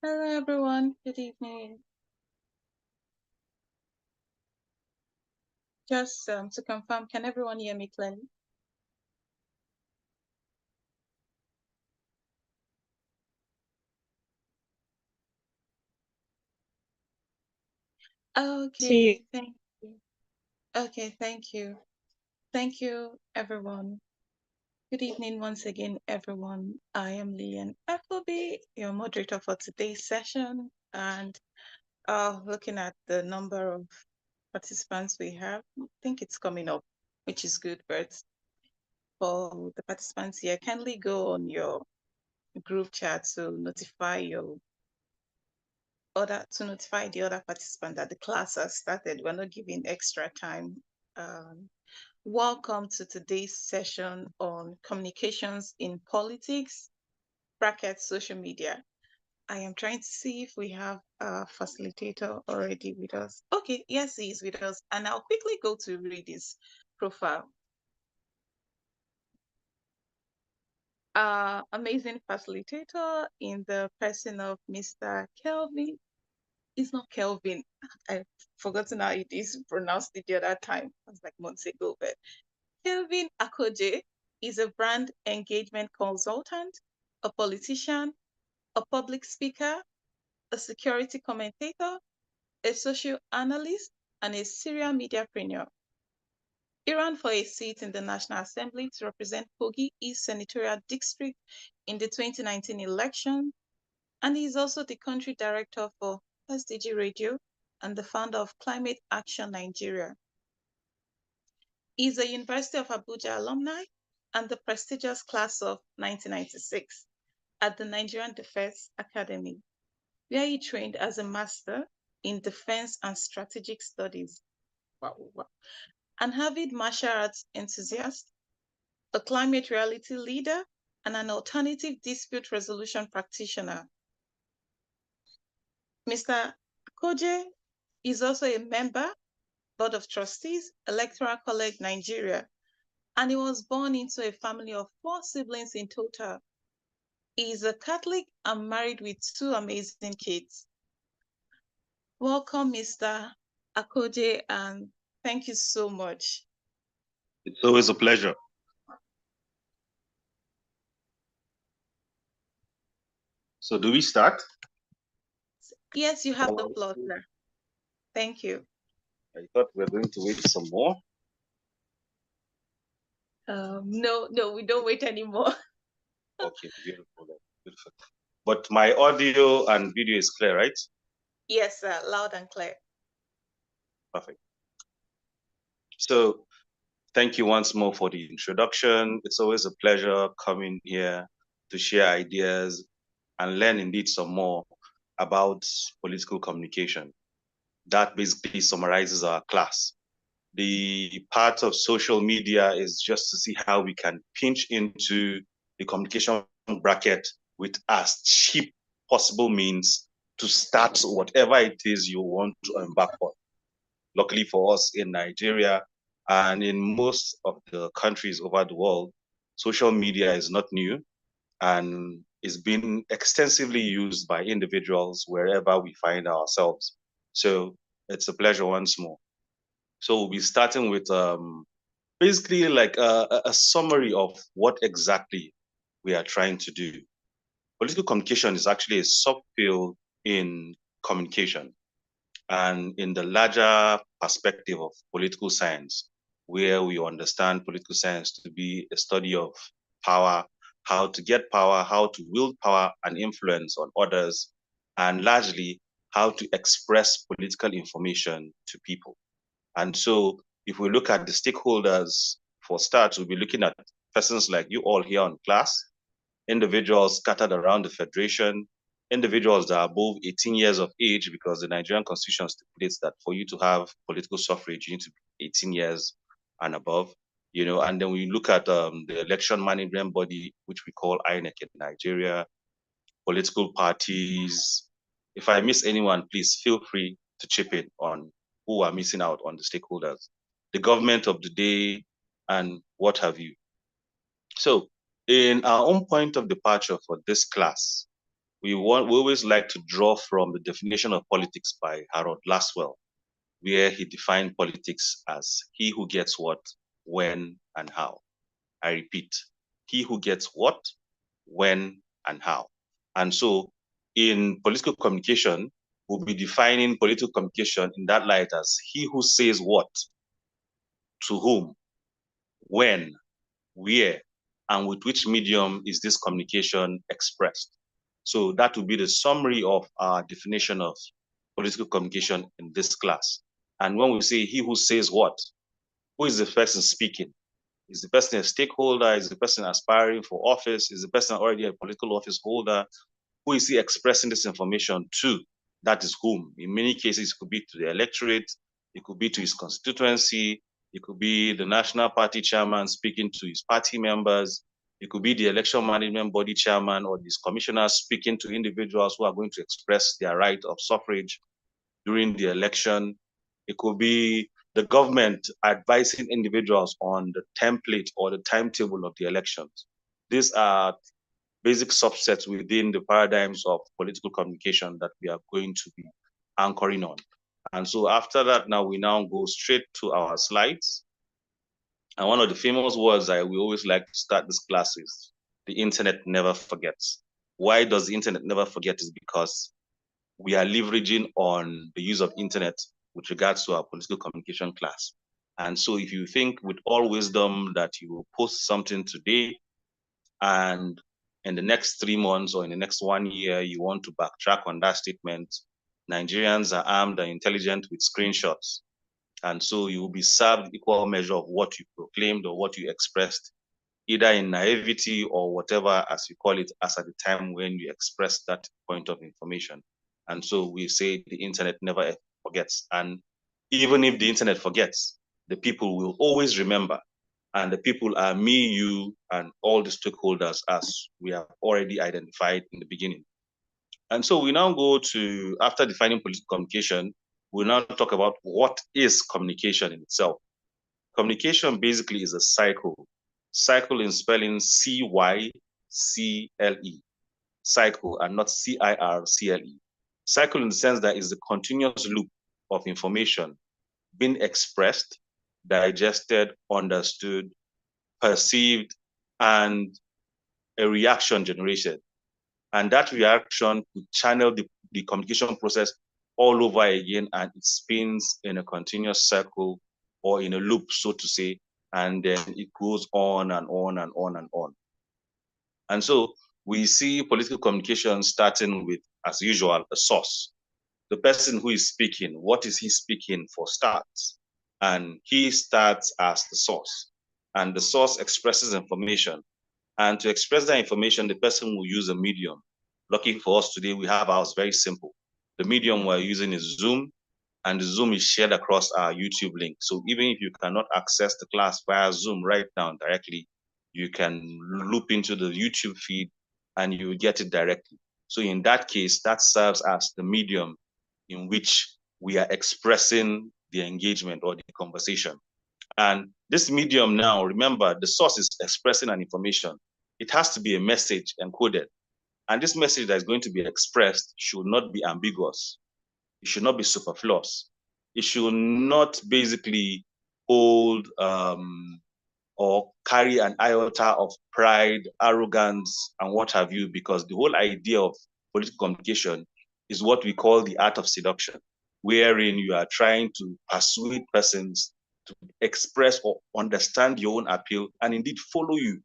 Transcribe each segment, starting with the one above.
Hello, everyone. Good evening. Just to confirm, can everyone hear me clearly? Okay, thank you. Okay, thank you. Thank you, everyone. Good evening once again, everyone. I am Lillian Appleby, your moderator for today's session. And looking at the number of participants we have, I think it's coming up, which is good. But for the participants here, kindly go on your group chat to notify the other participant that the class has started. We're not giving extra time. Welcome to today's session on communications in politics, bracket social media. I am trying to see if we have a facilitator already with us. Okay, yes, he is with us. And I'll quickly go to read his profile. Amazing facilitator in the person of Mr. Kelvin. It's not Kelvin. I've forgotten how it is pronounced it the other time. It was like months ago, but Kelvin Akoje is a brand engagement consultant, a politician, a public speaker, a security commentator, a social analyst, and a serial mediapreneur. He ran for a seat in the National Assembly to represent Kogi East Senatorial District in the 2019 election, and he is also the country director for SDG Radio and the founder of Climate Action Nigeria. He is a University of Abuja alumni and the prestigious class of 1996 at the Nigerian Defense Academy, where he trained as a master in defense and strategic studies. Wow. An avid martial arts enthusiast, a climate reality leader, and an alternative dispute resolution practitioner. Mr. Koje is also a member, Board of Trustees, Electoral College Nigeria, and he was born into a family of 4 siblings in total. He is a Catholic and married with 2 amazing kids. Welcome, Mr. Akoje, and thank you so much. It's always a pleasure. So do we start? Yes, you have the floor, sir. Thank you. I thought we were going to wait some more. No, we don't wait anymore. Okay, beautiful. But my audio and video is clear, right? Yes, sir, loud and clear. Perfect. So thank you once more for the introduction. It's always a pleasure coming here to share ideas and learn indeed some more about political communication. That basically summarizes our class. The part of social media is just to see how we can pinch into the communication bracket with as cheap possible means to start whatever it is you want to embark on. Luckily for us in Nigeria and in most of the countries over the world, social media is not new and is being extensively used by individuals wherever we find ourselves. So it's a pleasure once more. So we'll be starting with basically like a summary of what exactly we are trying to do. Political communication is actually a subfield in communication and in the larger perspective of political science, where we understand political science to be a study of power, how to get power, how to wield power and influence on others, and largely how to express political information to people. And so if we look at the stakeholders for starts, we'll be looking at persons like you all here on class, individuals scattered around the Federation, individuals that are above 18 years of age, because the Nigerian Constitution stipulates that for you to have political suffrage, you need to be 18 years and above, and then we look at the election management body, which we call INEC in Nigeria, political parties. If I miss anyone, please feel free to chip in on who are missing out on the stakeholders, the government of the day, and what have you. So in our own point of departure for this class, we always like to draw from the definition of politics by Harold Laswell, where he defined politics as he who gets what, when, and how. I repeat, he who gets what, when, and how. And so in political communication, we'll be defining political communication in that light as he who says what, to whom, when, where, and with which medium is this communication expressed. So that would be the summary of our definition of political communication in this class. And when we say he who says what, who is the person speaking? Is the person a stakeholder? Is the person aspiring for office? Is the person already a political office holder? Who is he expressing this information to? That is whom. In many cases, it could be to the electorate, it could be to his constituency, it could be the national party chairman speaking to his party members, it could be the election management body chairman or these commissioners speaking to individuals who are going to express their right of suffrage during the election. It could be the government advising individuals on the template or the timetable of the elections. These are basic subsets within the paradigms of political communication that we are going to be anchoring on. And so after that, now we now go straight to our slides. And one of the famous words we always like to start this class is the internet never forgets. Why does the internet never forget? Is because we are leveraging on the use of internet with regards to our political communication class. And so if you think with all wisdom that you will post something today and in the next 3 months or in the next 1 year, you want to backtrack on that statement, Nigerians are armed and intelligent with screenshots. And so you will be served equal measure of what you proclaimed or what you expressed, either in naivety or whatever, as you call it, as at the time when you express that point of information. And so we say the internet never forgets. And even if the internet forgets, the people will always remember. And the people are me, you, and all the stakeholders as we have already identified in the beginning. And so we now go to, after defining political communication, we'll now talk about what is communication in itself. Communication basically is a cycle. Cycle in spelling C-Y-C-L-E. Cycle and not C-I-R-C-L-E. Cycle in the sense that it's the continuous loop of information being expressed, digested, understood, perceived, and a reaction generated. And that reaction could channel the communication process all over again, and it spins in a continuous circle or in a loop, so to say, and then it goes on and on and on and on. And so we see political communication starting with, as usual, a source. The person who is speaking, what is he speaking for starts? And he starts as the source. And the source expresses information. And to express that information, the person will use a medium. Lucky for us today, we have ours very simple. The medium we're using is Zoom, and the Zoom is shared across our YouTube link. So even if you cannot access the class via Zoom right now directly, you can loop into the YouTube feed and you will get it directly. So in that case, that serves as the medium in which we are expressing the engagement or the conversation. And this medium now, remember, the source is expressing an information. It has to be a message encoded. And this message that is going to be expressed should not be ambiguous. It should not be superfluous. It should not basically hold or carry an iota of pride, arrogance, and what have you, because the whole idea of political communication is what we call the art of seduction, wherein you are trying to persuade persons to express or understand your own appeal and indeed follow you.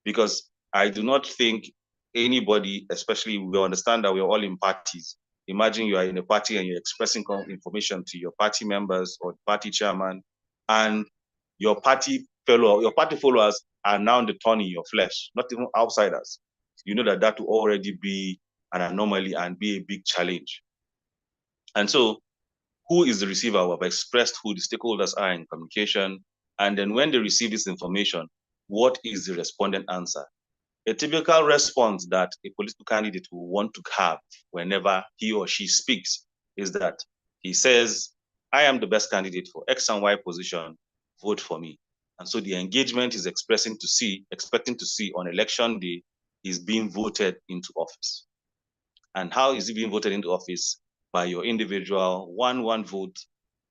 Because I do not think anybody, especially we understand that we're all in parties. Imagine you are in a party and you're expressing information to your party members or party chairman, and your party followers are now the thorn in your flesh, not even outsiders. You know that will already be an anomaly and be a big challenge. And so who is the receiver? We have expressed who the stakeholders are in communication. And then when they receive this information, what is the respondent answer? A typical response that a political candidate will want to have whenever he or she speaks is that he says, I am the best candidate for X and Y position, vote for me. And so the engagement is expecting to see on election day is being voted into office. And how is he being voted into office? By your individual one vote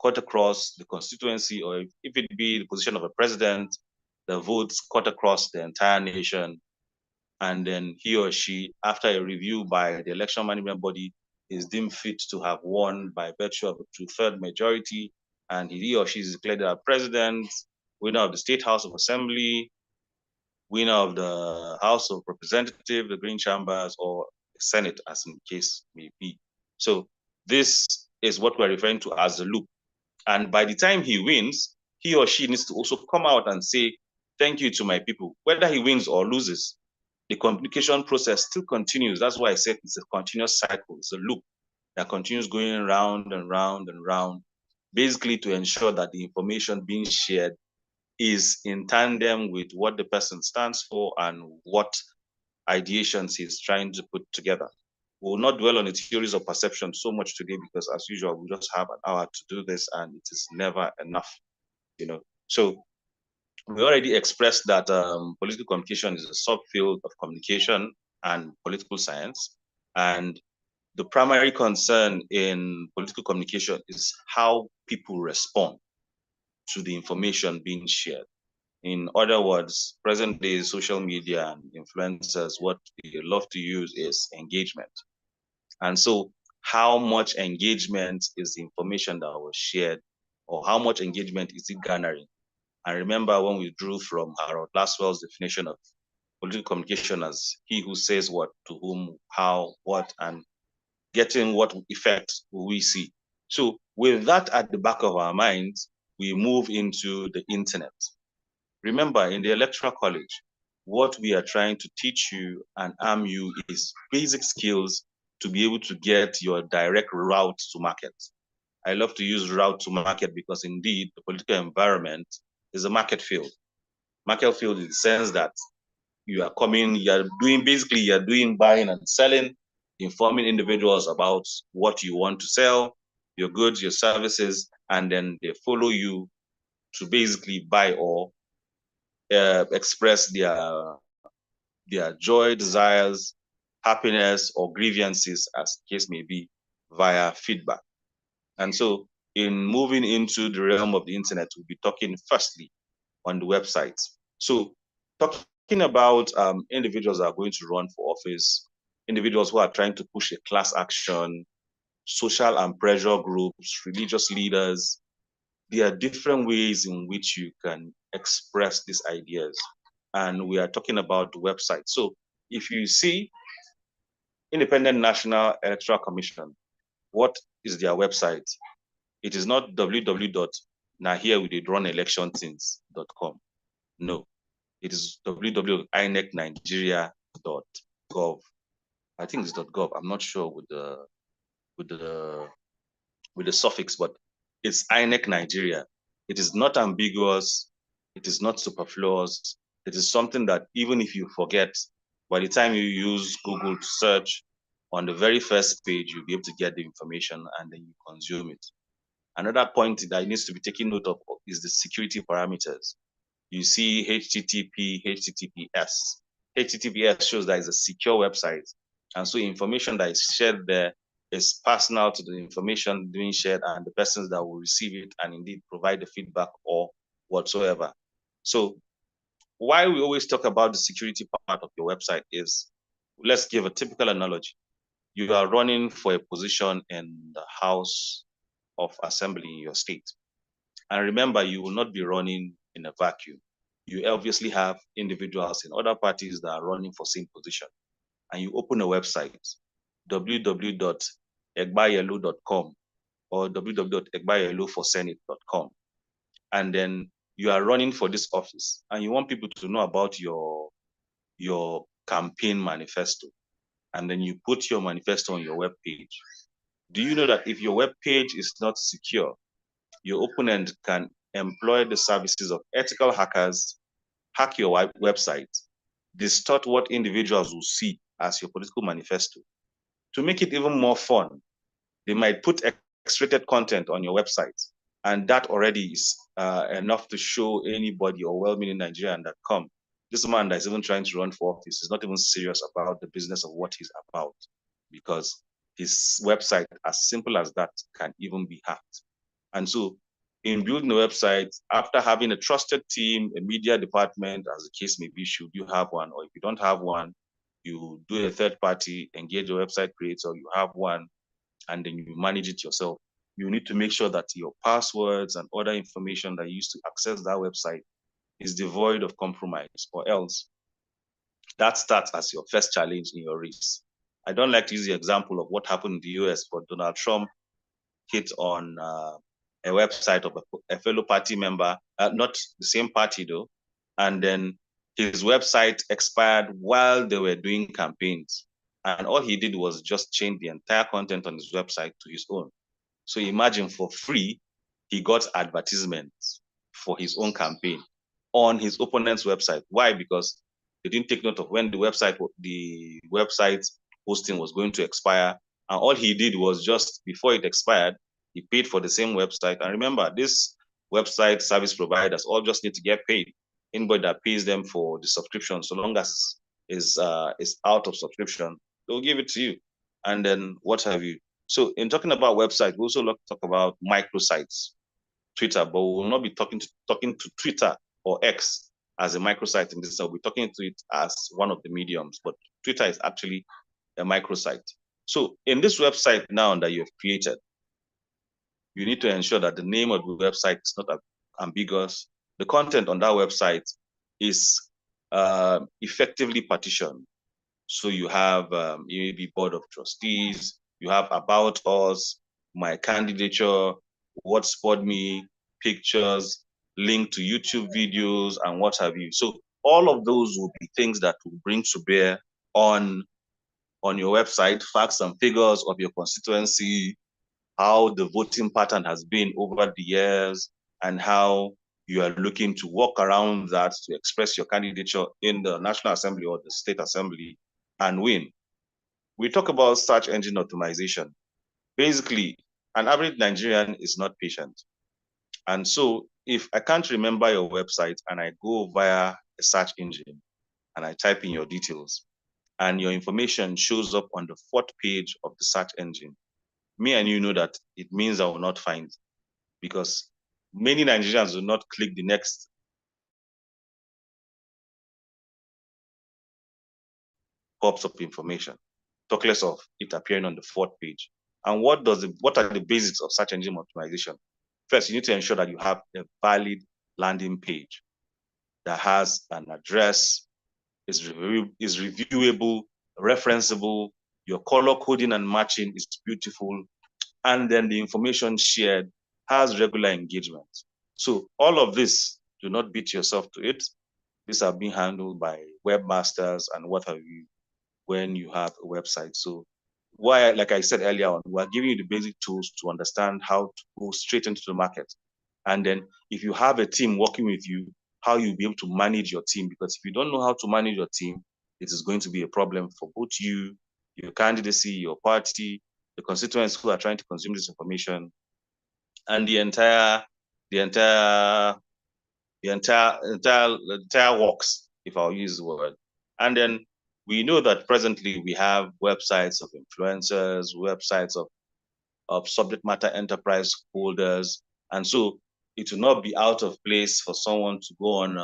cut across the constituency, or if it be the position of a president, the votes cut across the entire nation. And then he or she, after a review by the election management body, is deemed fit to have won by virtue of a two-third majority, and he or she is declared a president, winner of the State House of Assembly, winner of the House of Representatives, the Green Chambers, or Senate, as in the case may be. So this is what we're referring to as the loop. And by the time he wins, he or she needs to also come out and say, thank you to my people. Whether he wins or loses, the communication process still continues. That's why I said it's a continuous cycle. It's a loop that continues going round and round and round, basically to ensure that the information being shared is in tandem with what the person stands for and what ideations he's trying to put together. We will not dwell on the theories of perception so much today because, as usual, we just have an hour to do this, and it is never enough. So we already expressed that political communication is a subfield of communication and political science, and the primary concern in political communication is how people respond to the information being shared. In other words, present day social media and influencers, what they love to use is engagement. And so, how much engagement is the information that was shared, or how much engagement is it garnering? And remember when we drew from Harold Laswell's definition of political communication as he who says what, to whom, how, what, and getting what effect we see. So with that at the back of our minds, we move into the internet. Remember, in the Electoral College, what we are trying to teach you and arm you is basic skills to be able to get your direct route to market. I love to use route to market because indeed the political environment is a market field. Market field in the sense that you're doing buying and selling, informing individuals about what you want to sell, your goods, your services, and then they follow you to basically buy or express their joy, desires, happiness, or grievances, as the case may be, via feedback. And so, in moving into the realm of the internet, we'll be talking firstly on the website. So, talking about individuals that are going to run for office, individuals who are trying to push a class action, social and pressure groups, religious leaders, there are different ways in which you can express these ideas. And we are talking about the website. So if you see Independent National Electoral Commission, what is their website? It is not www.naherewedeyrunelectionthings.com. No, it is www.inecnigeria.gov. I think it's .gov. I'm not sure with the suffix, but it's INEC Nigeria. It is not ambiguous. It is not superfluous. It is something that even if you forget, by the time you use Google to search, on the very first page, you'll be able to get the information and then you consume it. Another point that needs to be taken note of is the security parameters. You see HTTP, HTTPS. HTTPS shows that it's a secure website. And so information that is shared there is personal to the information being shared and the persons that will receive it and indeed provide the feedback or whatsoever. So why we always talk about the security part of your website is, let's give a typical analogy. You are running for a position in the House of Assembly in your state. And remember, you will not be running in a vacuum. You obviously have individuals in other parties that are running for same position. And you open a website, www.egbayelo.com or www.egbayelo4senate.com. And then you are running for this office and you want people to know about your campaign manifesto. And then you put your manifesto on your web page. Do you know that if your web page is not secure, your opponent can employ the services of ethical hackers, hack your website, distort what individuals will see as your political manifesto. To make it even more fun, they might put X-rated content on your website, and that already is enough to show anybody or well-meaning Nigerian that this man that is even trying to run for office is not even serious about the business of what he's about. because his website, as simple as that, can even be hacked. And so in building a website, after having a trusted team, a media department, as the case may be, should you have one, or if you don't have one, you do a third party, engage a website creator, you have one, and then you manage it yourself. You need to make sure that your passwords and other information that you use to access that website is devoid of compromise, or else that starts as your first challenge in your race. I don't like to use the example of what happened in the US, but Donald Trump hit on a website of a fellow party member, not the same party though, and then his website expired while they were doing campaigns. And all he did was just change the entire content on his website to his own. So imagine, for free, he got advertisements for his own campaign on his opponent's website. Why? Because they didn't take note of when the website hosting was going to expire. And all he did was, just before it expired, he paid for the same website. And remember, this website service providers all just need to get paid. Anybody that pays them for the subscription, so long as is out of subscription, they'll give it to you. And then what have you? So in talking about websites, we also like to talk about microsites, Twitter, but we will not be talking to Twitter or X as a microsite in this. We'll be talking to it as one of the mediums, but Twitter is actually a microsite. So in this website now that you've created, you need to ensure that the name of the website is not ambiguous. The content on that website is effectively partitioned. So you have maybe board of trustees, you have about us, my candidature, what spurred me, pictures, link to YouTube videos, and what have you. So all of those will be things that will bring to bear on your website, facts and figures of your constituency, how the voting pattern has been over the years, and how you are looking to work around that to express your candidature in the National Assembly or the State Assembly and win. We talk about search engine optimization. Basically, an average Nigerian is not patient. And so if I can't remember your website and I go via a search engine and I type in your details and your information shows up on the fourth page of the search engine, me and you know that it means I will not find, because many Nigerians will not click the next pops of information, talk less of it appearing on the fourth page. And what are the basics of search engine optimization? First, you need to ensure that you have a valid landing page that has an address, is reviewable, referenceable, your color coding and matching is beautiful, and then the information shared has regular engagement. So all of this, do not beat yourself to it. These are being handled by webmasters and what have you when you have a website. So why, like I said earlier on, we're giving you the basic tools to understand how to go straight into the market. And then if you have a team working with you, how you'll be able to manage your team. Because if you don't know how to manage your team, it is going to be a problem for both you, your candidacy, your party, the constituents who are trying to consume this information, and the entire works, if I'll use the word. And then we know that presently we have websites of influencers, websites of subject matter enterprise holders. And so it will not be out of place for someone to go on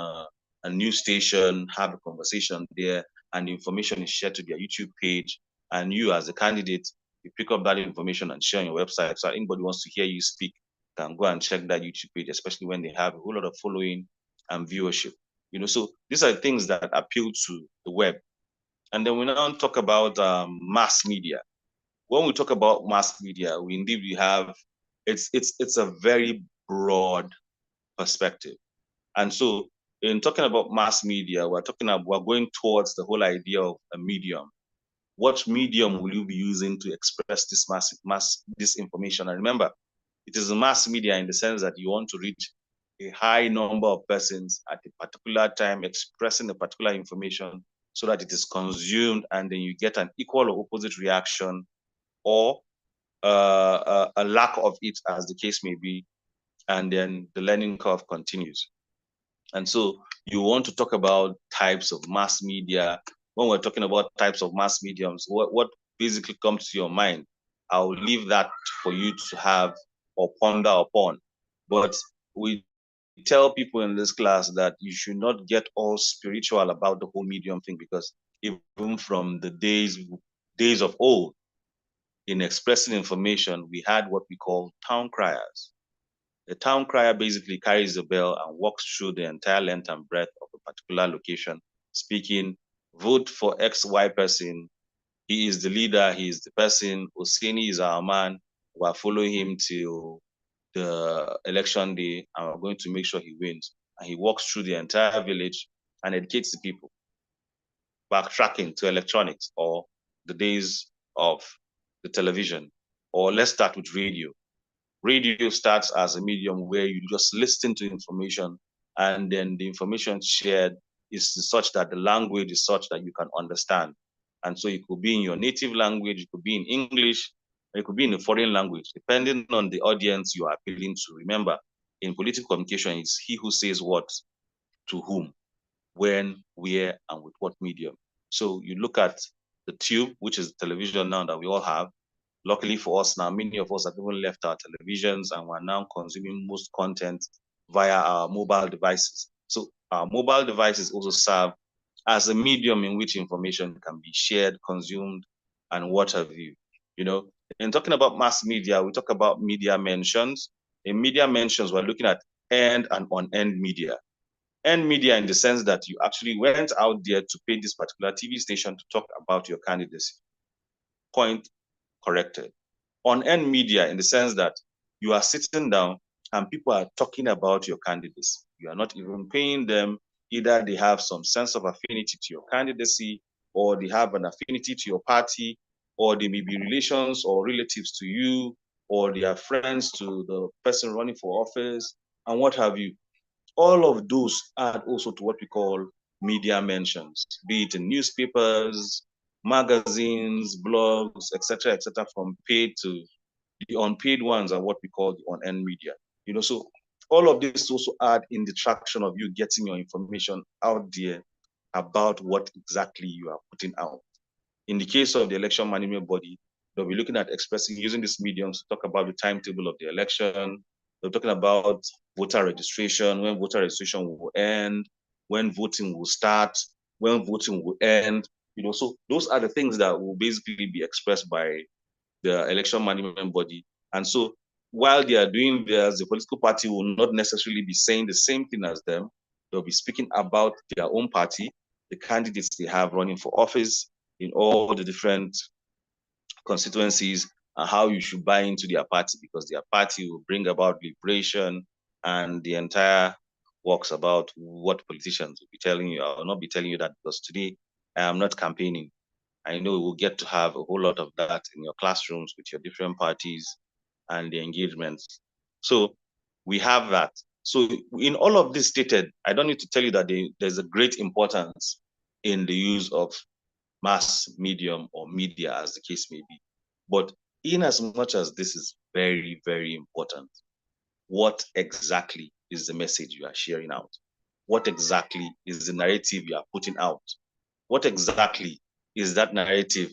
a news station, have a conversation there, and the information is shared to their YouTube page. And you, as a candidate, you pick up that information and share on your website. So anybody wants to hear you speak can go and check that YouTube page, especially when they have a whole lot of following and viewership. So these are things that appeal to the web. And then we now talk about mass media. When we talk about mass media, we have it's a very broad perspective. And so in talking about mass media, we're going towards the whole idea of a medium. What medium will you be using to express this information? And remember, it is a mass media in the sense that you want to reach a high number of persons at a particular time, expressing a particular information so that it is consumed and then you get an equal or opposite reaction, or a lack of it, as the case may be, and then the learning curve continues. And so you want to talk about types of mass media. When we're talking about types of mass mediums, what basically comes to your mind. I'll leave that for you to have or ponder upon. But we tell people in this class that you should not get all spiritual about the whole medium thing, because even from the days of old, in expressing information, we had what we call town criers. The town crier basically carries a bell and walks through the entire length and breadth of a particular location, speaking, vote for XY person. He is the leader. He is the person. Oseni is our man. We're following him till the election day, and we're going to make sure he wins. And he walks through the entire village and educates the people, backtracking to electronics or the days of the television. Or let's start with radio. Radio starts as a medium where you just listen to information, and then the information shared is such that the language is such that you can understand. And so it could be in your native language, it could be in English, it could be in a foreign language, depending on the audience you are appealing to. Remember, in political communication, it's he who says what to whom, when, where, and with what medium. So you look at the tube, which is television now that we all have. Luckily for us now, many of us have even left our televisions and we're now consuming most content via our mobile devices. So our mobile devices also serve as a medium in which information can be shared, consumed, and what have you. You know, in talking about mass media, we talk about media mentions. In media mentions, we're looking at earned and unearned media. Earned media in the sense that you actually went out there to pay this particular TV station to talk about your candidacy. Point corrected. Unearned media in the sense that you are sitting down and people are talking about your candidacy. You are not even paying them. Either they have some sense of affinity to your candidacy, or they have an affinity to your party, or they may be relations or relatives to you, or they are friends to the person running for office, and what have you. All of those add also to what we call media mentions, be it in newspapers, magazines, blogs, etc., from paid to the unpaid ones are what we call the unearned media. You know, so all of this also add in the traction of you getting your information out there about what exactly you are putting out. In the case of the election management body, they'll be looking at expressing using these mediums to talk about the timetable of the election. They're talking about voter registration, when voter registration will end, when voting will start, when voting will end. You know, so those are the things that will basically be expressed by the election management body. And so while they are doing this, the political party will not necessarily be saying the same thing as them. They'll be speaking about their own party, the candidates they have running for office in all the different constituencies, and how you should buy into their party, because their party will bring about liberation and the entire works about what politicians will be telling you. I will not be telling you that, because today I am not campaigning. I know we'll get to have a whole lot of that in your classrooms with your different parties and the engagements. So we have that. So in all of this stated, I don't need to tell you that there's a great importance in the use of mass medium or media, as the case may be. But in as much as this is very, very important, what exactly is the message you are sharing out? What exactly is the narrative you are putting out? What exactly is that narrative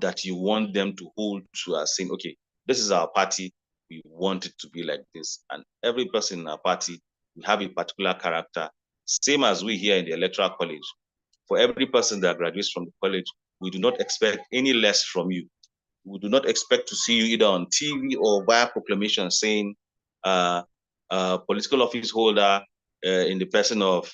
that you want them to hold to as saying, okay, this is our party, we want it to be like this. And every person in our party, we have a particular character, same as we here in the Electoral College. For every person that graduates from the college, we do not expect any less from you. We do not expect to see you either on TV or via proclamation saying political office holder in the person of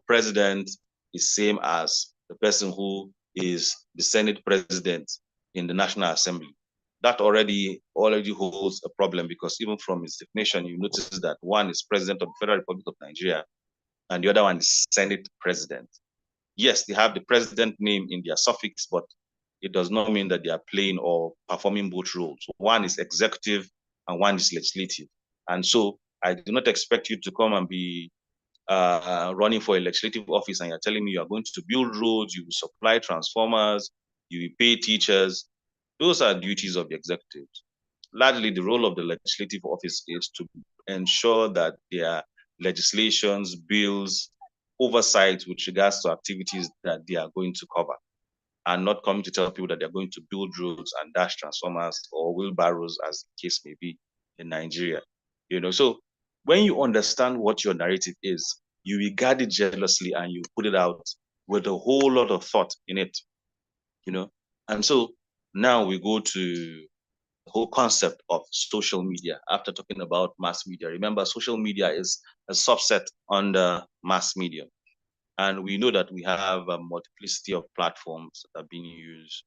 president is same as the person who is the Senate president in the National Assembly. That already holds a problem, because even from its definition, you notice that one is president of the Federal Republic of Nigeria and the other one is Senate president. Yes, they have the president name in their suffix, but it does not mean that they are playing or performing both roles. One is executive and one is legislative. And so I do not expect you to come and be running for a legislative office and you're telling me you are going to build roads, you will supply transformers, you will pay teachers. Those are duties of the executives. Largely, the role of the legislative office is to ensure that their legislations, bills, oversight with regards to activities that they are going to cover. and not coming to tell people that they're going to build roads and dash transformers or wheelbarrows, as the case may be in Nigeria. So when you understand what your narrative is, you regard it jealously and you put it out with a whole lot of thought in it. And so now we go to the whole concept of social media after talking about mass media. Remember, social media is a subset under mass media. And we know that we have a multiplicity of platforms that are being used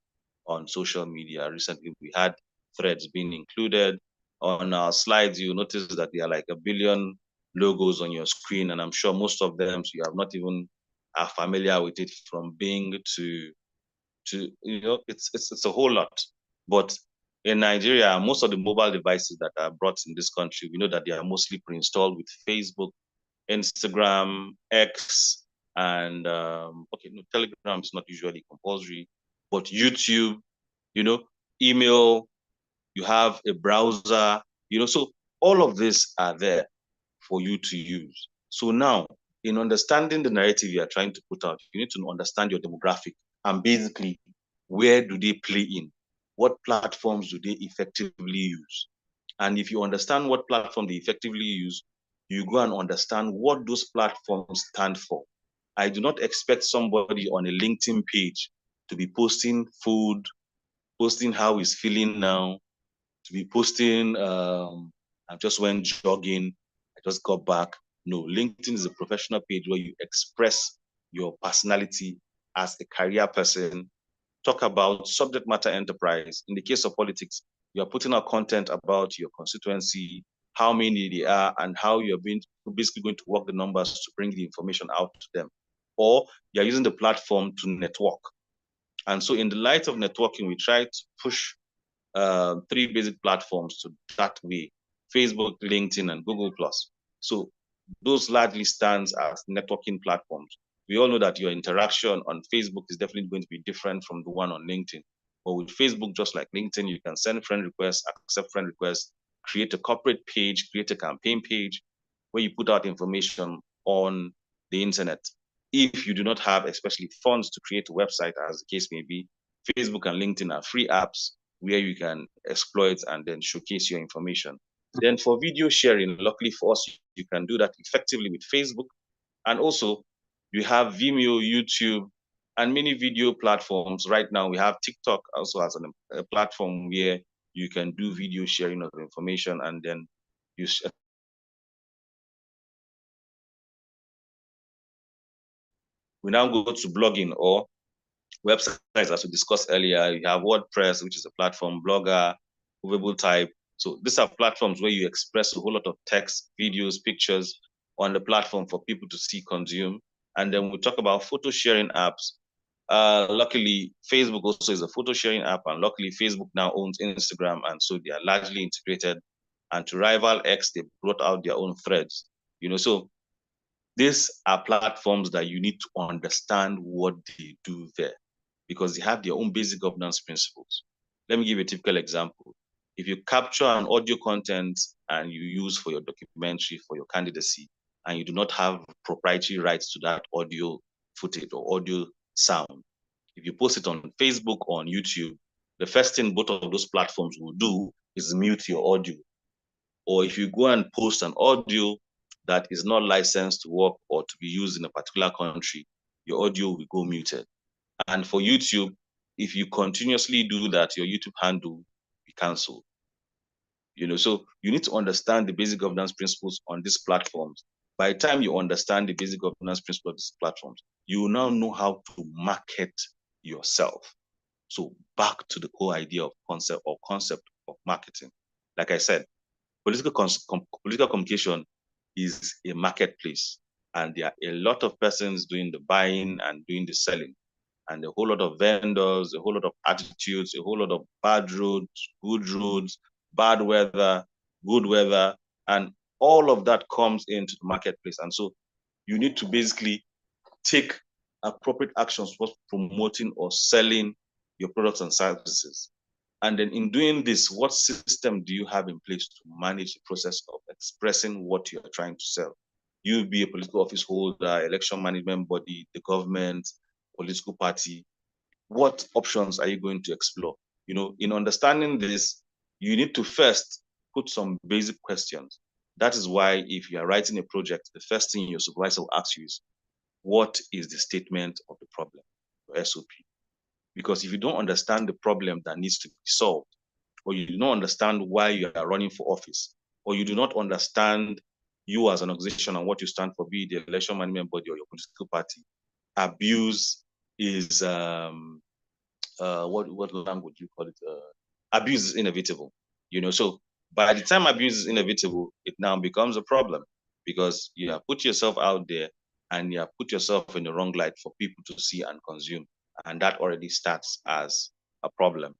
on social media. Recently, we had threads being included. On our slides, you notice that there are like a billion logos on your screen, and I'm sure most of them so you have not even are familiar with it, from Bing to it's a whole lot. But in Nigeria, most of the mobile devices that are brought in this country, we know that they are mostly pre-installed with Facebook, Instagram, X, and okay, no, Telegram is not usually compulsory, but YouTube, you know, email, you have a browser, so all of these are there for you to use. So now, in understanding the narrative you are trying to put out, you need to understand your demographic and basically where do they play in? What platforms do they effectively use? And if you understand what platform they effectively use, you go and understand what those platforms stand for. I do not expect somebody on a LinkedIn page to be posting food, posting how he's feeling now, to be posting, I just went jogging, I just got back. No, LinkedIn is a professional page where you express your personality as a career person, talk about subject matter enterprise. In the case of politics, you are putting out content about your constituency, how many they are, and how you're basically going to work the numbers to bring the information out to them. Or you're using the platform to network. And so in the light of networking, we try to push three basic platforms to that way: Facebook, LinkedIn, and Google Plus. So those largely stands as networking platforms. We all know that your interaction on Facebook is definitely going to be different from the one on LinkedIn. But with Facebook, just like LinkedIn, you can send friend requests, accept friend requests, create a corporate page, create a campaign page where you put out information on the internet. If you do not have, especially funds to create a website, as the case may be, Facebook and LinkedIn are free apps where you can exploit and then showcase your information. Then for video sharing, luckily for us, you can do that effectively with Facebook. And also, you have Vimeo, YouTube, and many video platforms. Right now, we have TikTok also as a platform where you can do video sharing of information, and then you. We now go to blogging or websites, as we discussed earlier. You have WordPress, which is a platform, Blogger, Movable Type. So these are platforms where you express a whole lot of text, videos, pictures on the platform for people to see, consume. And then we talk about photo sharing apps. Luckily, Facebook also is a photo sharing app, and luckily, Facebook now owns Instagram, and so they are largely integrated. And to rival X, they brought out their own threads. So these are platforms that you need to understand what they do there, because they have their own basic governance principles. Let me give you a typical example. If you capture an audio content and you use for your documentary, for your candidacy, and you do not have proprietary rights to that audio footage or audio sound, if you post it on Facebook or on YouTube, the first thing both of those platforms will do is mute your audio. Or if you go and post an audio that is not licensed to work or to be used in a particular country, your audio will go muted. And for YouTube, if you continuously do that, your YouTube handle will be cancelled. So you need to understand the basic governance principles on these platforms. By the time you understand the basic governance principles of these platforms, you will now know how to market yourself. So back to the core idea of concept of marketing. Like I said, political communication is a marketplace, and there are a lot of persons doing the buying and doing the selling, and a whole lot of vendors, a whole lot of attitudes, a whole lot of roads, bad weather, good weather, and all of that comes into the marketplace. And so you need to basically take appropriate actions for promoting or selling your products and services. And then in doing this, what system do you have in place to manage the process of expressing what you're trying to sell? You be a political office holder, election management body, the government, political party. what options are you going to explore? In understanding this, you need to first put some basic questions. That is why if you are writing a project, the first thing your supervisor will ask you is, what is the statement of the problem, your SOP? Because if you don't understand the problem that needs to be solved, or you do not understand why you are running for office, or you do not understand you as an organization and what you stand for, be it the election management body or your political party, abuse is what language you call it? Abuse is inevitable. So by the time abuse is inevitable, it now becomes a problem because you have put yourself out there and you have put yourself in the wrong light for people to see and consume, and that already starts as a problem.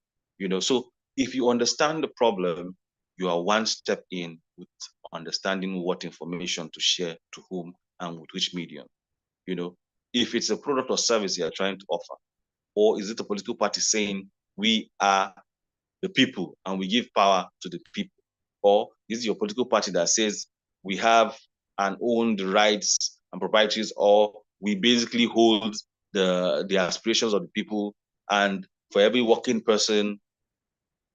So if you understand the problem, you are one step in with understanding what information to share to whom and with which medium. If it's a product or service you are trying to offer, or is it a political party saying we are the people and we give power to the people? Or is it your political party that says we have and own the rights and proprietaries, or we basically hold the aspirations of the people, and for every working person,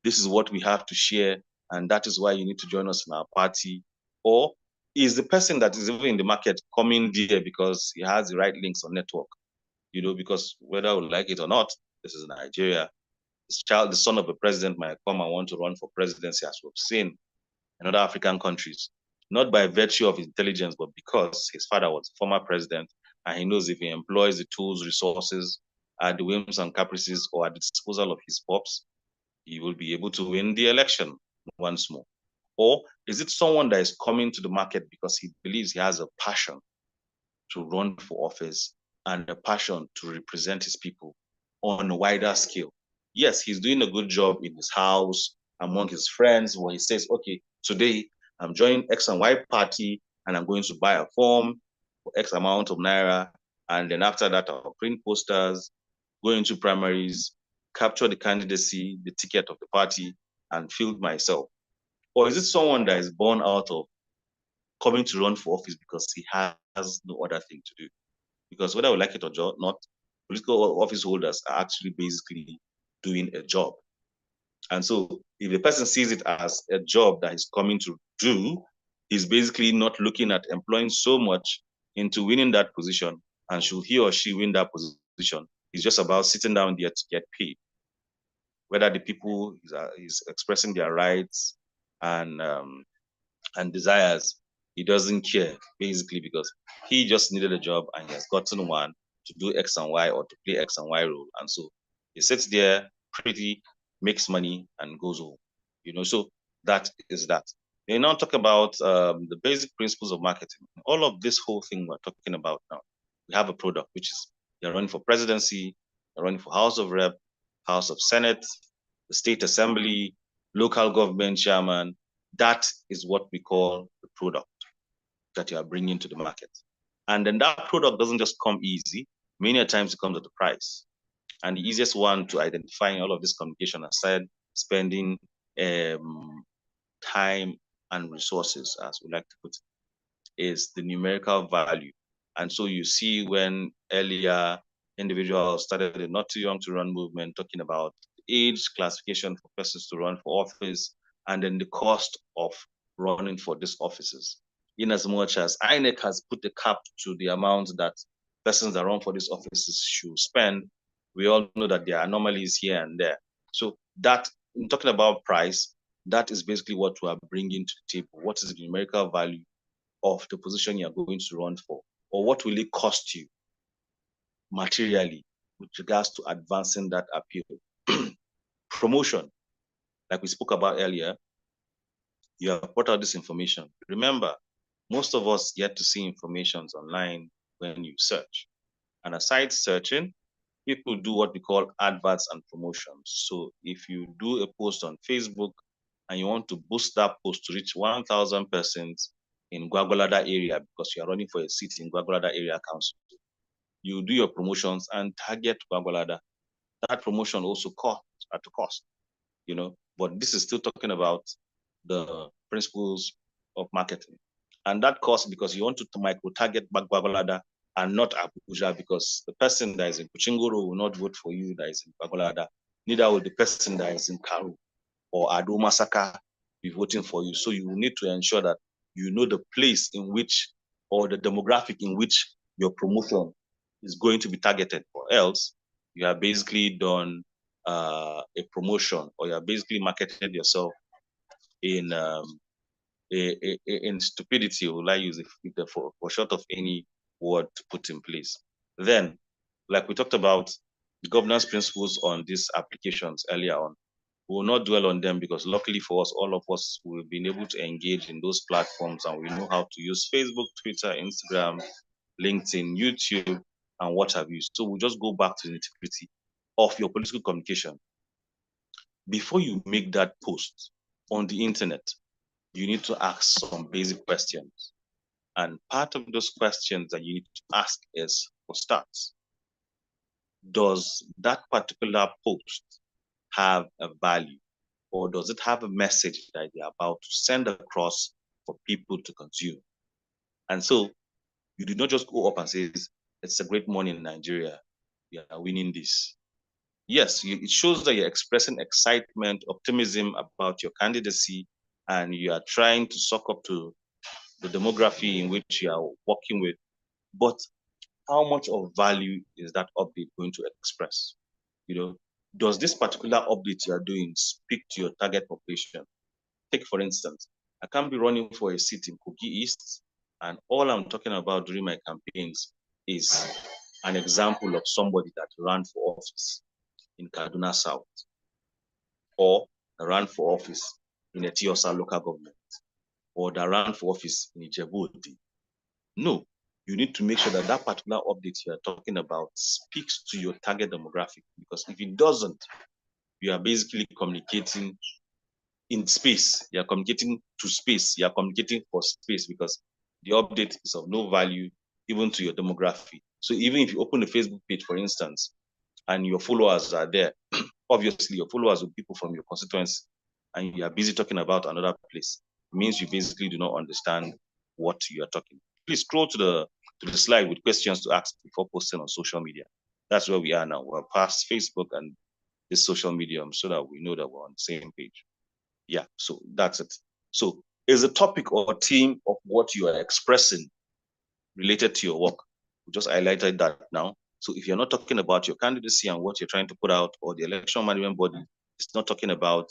this is what we have to share, and that is why you need to join us in our party? Or is the person that is even in the market coming there because he has the right links on network? Because whether we like it or not, this is Nigeria. The son of a president, might come and want to run for presidency, as we've seen in other African countries, not by virtue of intelligence, but because his father was a former president, and he knows if he employs the tools, resources, at the whims and caprices or at the disposal of his pops, he will be able to win the election once more. Or is it someone that is coming to the market because he believes he has a passion to run for office and a passion to represent his people on a wider scale? Yes, he's doing a good job in his house, among his friends, where he says, okay, today I'm joining X and Y party and I'm going to buy a form for X amount of naira. And then after that, I'll print posters, go into primaries, capture the candidacy, the ticket of the party, and field myself. Or is it someone that is born out of coming to run for office because he has no other thing to do? Because whether we like it or not, political office holders are actually basically doing a job. And so if the person sees it as a job that he's coming to do, he's basically not looking at employing so much into winning that position. And should he or she win that position, it's just about sitting down there to get paid. Whether the people is expressing their rights and desires, he doesn't care, basically, because he just needed a job and he has gotten one to do X and Y, or to play X and Y role. And so he sits there pretty, makes money, and goes home. So that is that. We now talk about the basic principles of marketing. All of this whole thing we're talking about now, we have a product, which is you're running for presidency, you're running for House of Rep, House of Senate, the state assembly, local government chairman. That is what we call the product that you are bringing to the market. And then that product doesn't just come easy. Many times it comes at a price. And the easiest one to identify in all of this communication, aside spending time and resources, as we like to put it, is the numerical value. And so you see when earlier individuals started the Not Too Young to Run movement, talking about age classification for persons to run for office, and then the cost of running for these offices. In as much as INEC has put a cap to the amount that persons that run for these offices should spend, we all know that there are anomalies here and there. So that, in talking about price, that is basically what we are bringing to the table. What is the numerical value of the position you're going to run for? Or what will it cost you materially with regards to advancing that appeal? Promotion, like we spoke about earlier, you have put out this information. Remember, most of us get to see information online when you search. And aside searching, people do what we call adverts and promotions. So if you do a post on Facebook and you want to boost that post to reach 1,000 persons in Gwagwalada area because you are running for a seat in Gwagwalada area council, you do your promotions and target Gwagwalada. That promotion also costs at a cost, but this is still talking about the principles of marketing. And that cost, because you want to micro target Gwagwalada, and not Abuja, because the person that is in Kuchingoro will not vote for you that is in Bagolada. Neither will the person that is in Karu or Ado Masaka be voting for you. So you need to ensure that you know the place in which, or the demographic in which your promotion is going to be targeted, or else you have basically done a promotion, or you have basically marketed yourself in in stupidity, will I use it for short of any word to put in place. Then, like we talked about the governance principles on these applications earlier on, we will not dwell on them because luckily for us, all of us will been able to engage in those platforms, and we know how to use Facebook, Twitter, Instagram, LinkedIn, YouTube, and what have you. So we'll just go back to the nitty-gritty of your political communication. Before you make that post on the internet, you need to ask some basic questions. And part of those questions that you need to ask is, for starts, does that particular post have a value, or does it have a message that they're about to send across for people to consume? And so you do not just go up and say, it's a great morning in Nigeria, we are winning this. Yes, it shows that you're expressing excitement, optimism about your candidacy, and you are trying to suck up to the demography in which you are working with. But how much of value is that update going to express? You know, does this particular update you are doing speak to your target population? Take, for instance, I can't be running for a seat in Kogi East, and all I'm talking about during my campaigns is an example of somebody that ran for office in Kaduna South, or ran for office in Etiosa local government, or that ran for office in Ijebu. No, you need to make sure that that particular update you are talking about speaks to your target demographic, because if it doesn't, you are basically communicating in space. You are communicating to space. You are communicating for space, because the update is of no value even to your demography. So even if you open a Facebook page, for instance, and your followers are there, obviously your followers will be people from your constituency, and you are busy talking about another place. It means you basically do not understand what you are talking. Please scroll to the slide with questions to ask before posting on social media. That's where we are now. We're past Facebook and this social medium, so that we know that we're on the same page. Yeah, so that's it. So is a topic or theme of what you are expressing related to your work? We just highlighted that now. So if you're not talking about your candidacy and what you're trying to put out, or the election management body is not talking about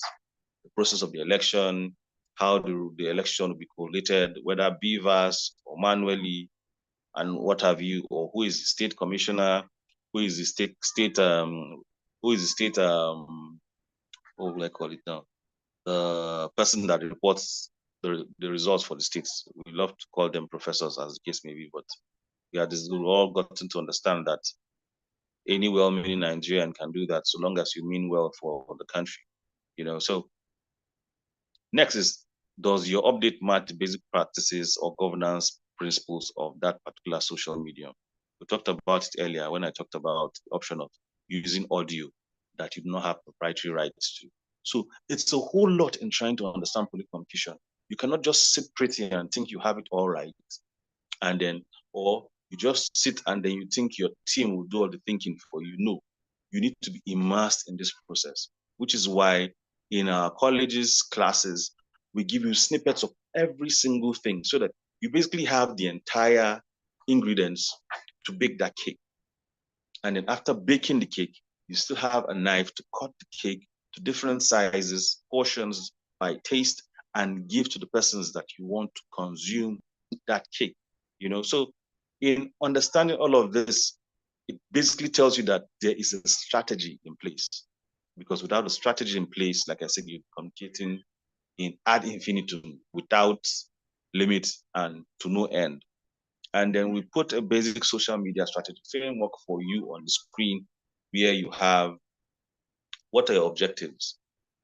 the process of the election, how the election will be collated, whether beavers or manually, and what have you, or who is the state commissioner, who is the state what will I call it now? The person that reports the results for the states. We love to call them professors, as the case may be, but yeah, this we've all gotten to understand that any well-meaning Nigerian can do that, so long as you mean well for the country. So next is, does your update match the basic practices or governance principles of that particular social medium? We talked about it earlier when I talked about the option of using audio that you do not have proprietary rights to. So it's a whole lot in trying to understand political communication. You cannot just sit pretty and think you have it all right, and then, or you just sit and then you think your team will do all the thinking for you. No, you need to be immersed in this process, which is why in our colleges classes, we give you snippets of every single thing, so that you basically have the entire ingredients to bake that cake. And then after baking the cake, you still have a knife to cut the cake to different sizes, portions by taste, and give to the persons that you want to consume that cake. So in understanding all of this, it basically tells you that there is a strategy in place. Because without a strategy in place, like I said, you're communicating in ad infinitum, without limit and to no end. And then we put a basic social media strategy framework for you on the screen, where you have, what are your objectives?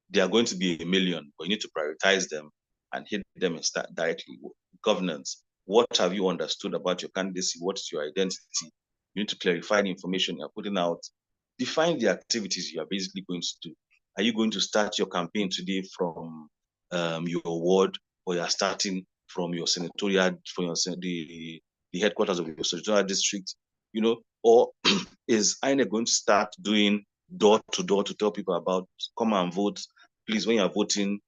They are going to be a million, but you need to prioritize them and hit them and start directly. Governance. What have you understood about your candidacy? What is your identity? You need to clarify the information you're putting out. Define the activities you are basically going to do. Are you going to start your campaign today from your ward, or you're starting from your senatorial, from the the headquarters of your senatorial district, or is INEC going to start doing door to door to tell people about, come and vote, please, when you're voting,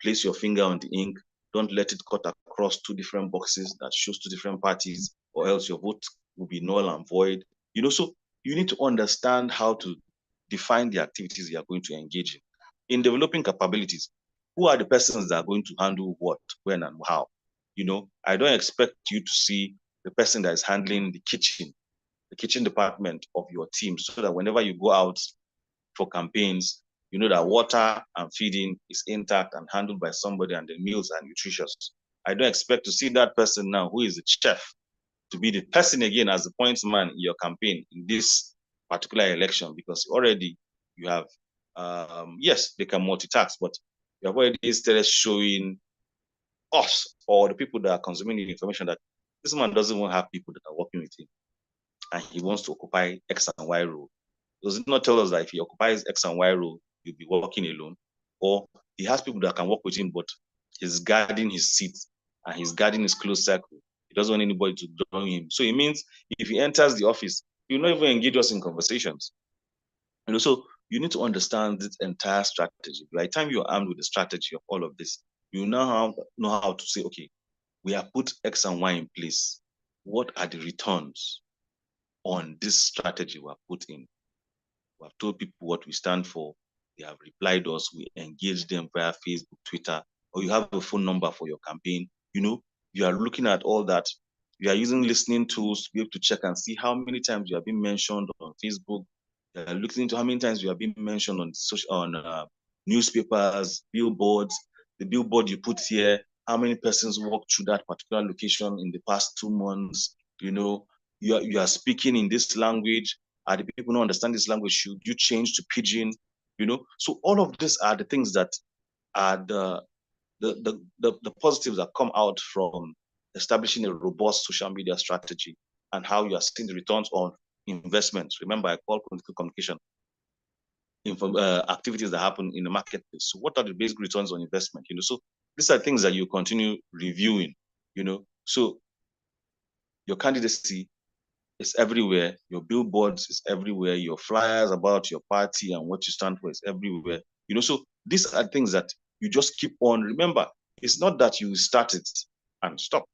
place your finger on the ink, don't let it cut across two different boxes that shows two different parties, or else your vote will be null and void. So you need to understand how to define the activities you are going to engage in. In developing capabilities, who are the persons that are going to handle what, when, and how? I don't expect you to see the person that is handling the kitchen department of your team, so that whenever you go out for campaigns, you know that water and feeding is intact and handled by somebody, and the meals are nutritious. I don't expect to see that person now, who is the chef, to be the person again as the point man in your campaign in this particular election, because already you have, yes, they can multitask, but you have already started showing us, or the people that are consuming the information, that this man doesn't want to have people that are working with him, and he wants to occupy X and Y role. Does it not tell us that if he occupies X and Y role, he'll be working alone? Or he has people that can work with him, but he's guarding his seat and he's guarding his close circle. He doesn't want anybody to join him. So it means if he enters the office, he'll not even engage us in conversations. So you need to understand this entire strategy. By the time you're armed with the strategy of all of this, you now know how to say, okay, we have put X and Y in place. What are the returns on this strategy we have put in? We have told people what we stand for. They have replied us. We engage them via Facebook, Twitter, or you have a phone number for your campaign. You are looking at all that. You are using listening tools to be able to check and see how many times you have been mentioned on Facebook. You are looking into how many times you have been mentioned on newspapers, billboards. The billboard you put here, how many persons walked through that particular location in the past 2 months? You are speaking in this language. Are the people not understand this language? Should you change to pidgin? So all of these are the things that are the positives that come out from establishing a robust social media strategy, and how you are seeing the returns on investments. Remember, I call political communication activities that happen in the marketplace. So what are the basic returns on investment? So these are things that you continue reviewing. So your candidacy is everywhere. Your billboards is everywhere. Your flyers about your party and what you stand for is everywhere. So these are things that you just keep on. Remember, it's not that you start it and stop.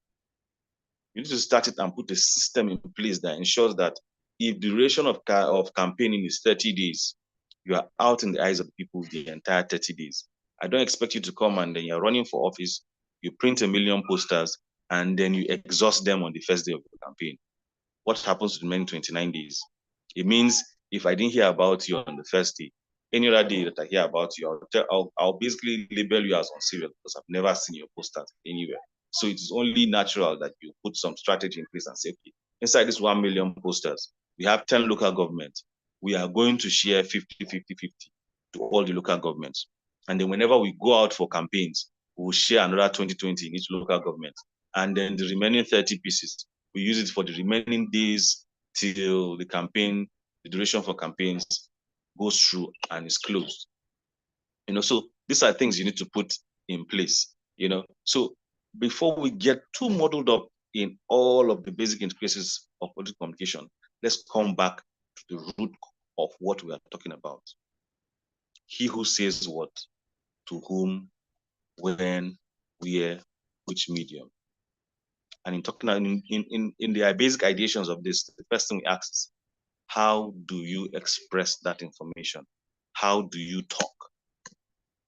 You need to start it and put a system in place that ensures that if the duration of campaigning is 30 days, you are out in the eyes of the people the entire 30 days. I don't expect you to come and then you're running for office, you print 1 million posters, and then you exhaust them on the first day of the campaign. What happens to the remaining 29 days? It means if I didn't hear about you on the first day, any other day that I hear about you, I'll basically label you as unserious, because I've never seen your posters anywhere. So it is only natural that you put some strategy in place and say, okay, inside this 1 million posters, we have 10 local governments. We are going to share 50-50-50 to all the local governments. And then whenever we go out for campaigns, we'll share another 20-20 in each local government. And then the remaining 30 pieces, we use it for the remaining days till the campaign, the duration for campaigns goes through and is closed. So these are things you need to put in place. So before we get too muddled up in all of the basic interfaces of political communication, let's come back to the root of what we are talking about. He who says what, to whom, when, where, which medium. And in talking in the basic ideations of this, the first thing we ask is, how do you express that information? How do you talk?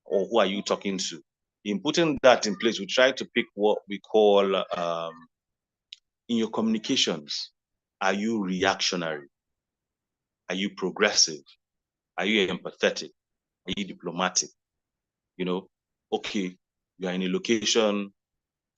Or who are you talking to? In putting that in place, we try to pick what we call, in your communications, are you reactionary? Are you progressive? Are you empathetic? Are you diplomatic? Okay, you are in a location,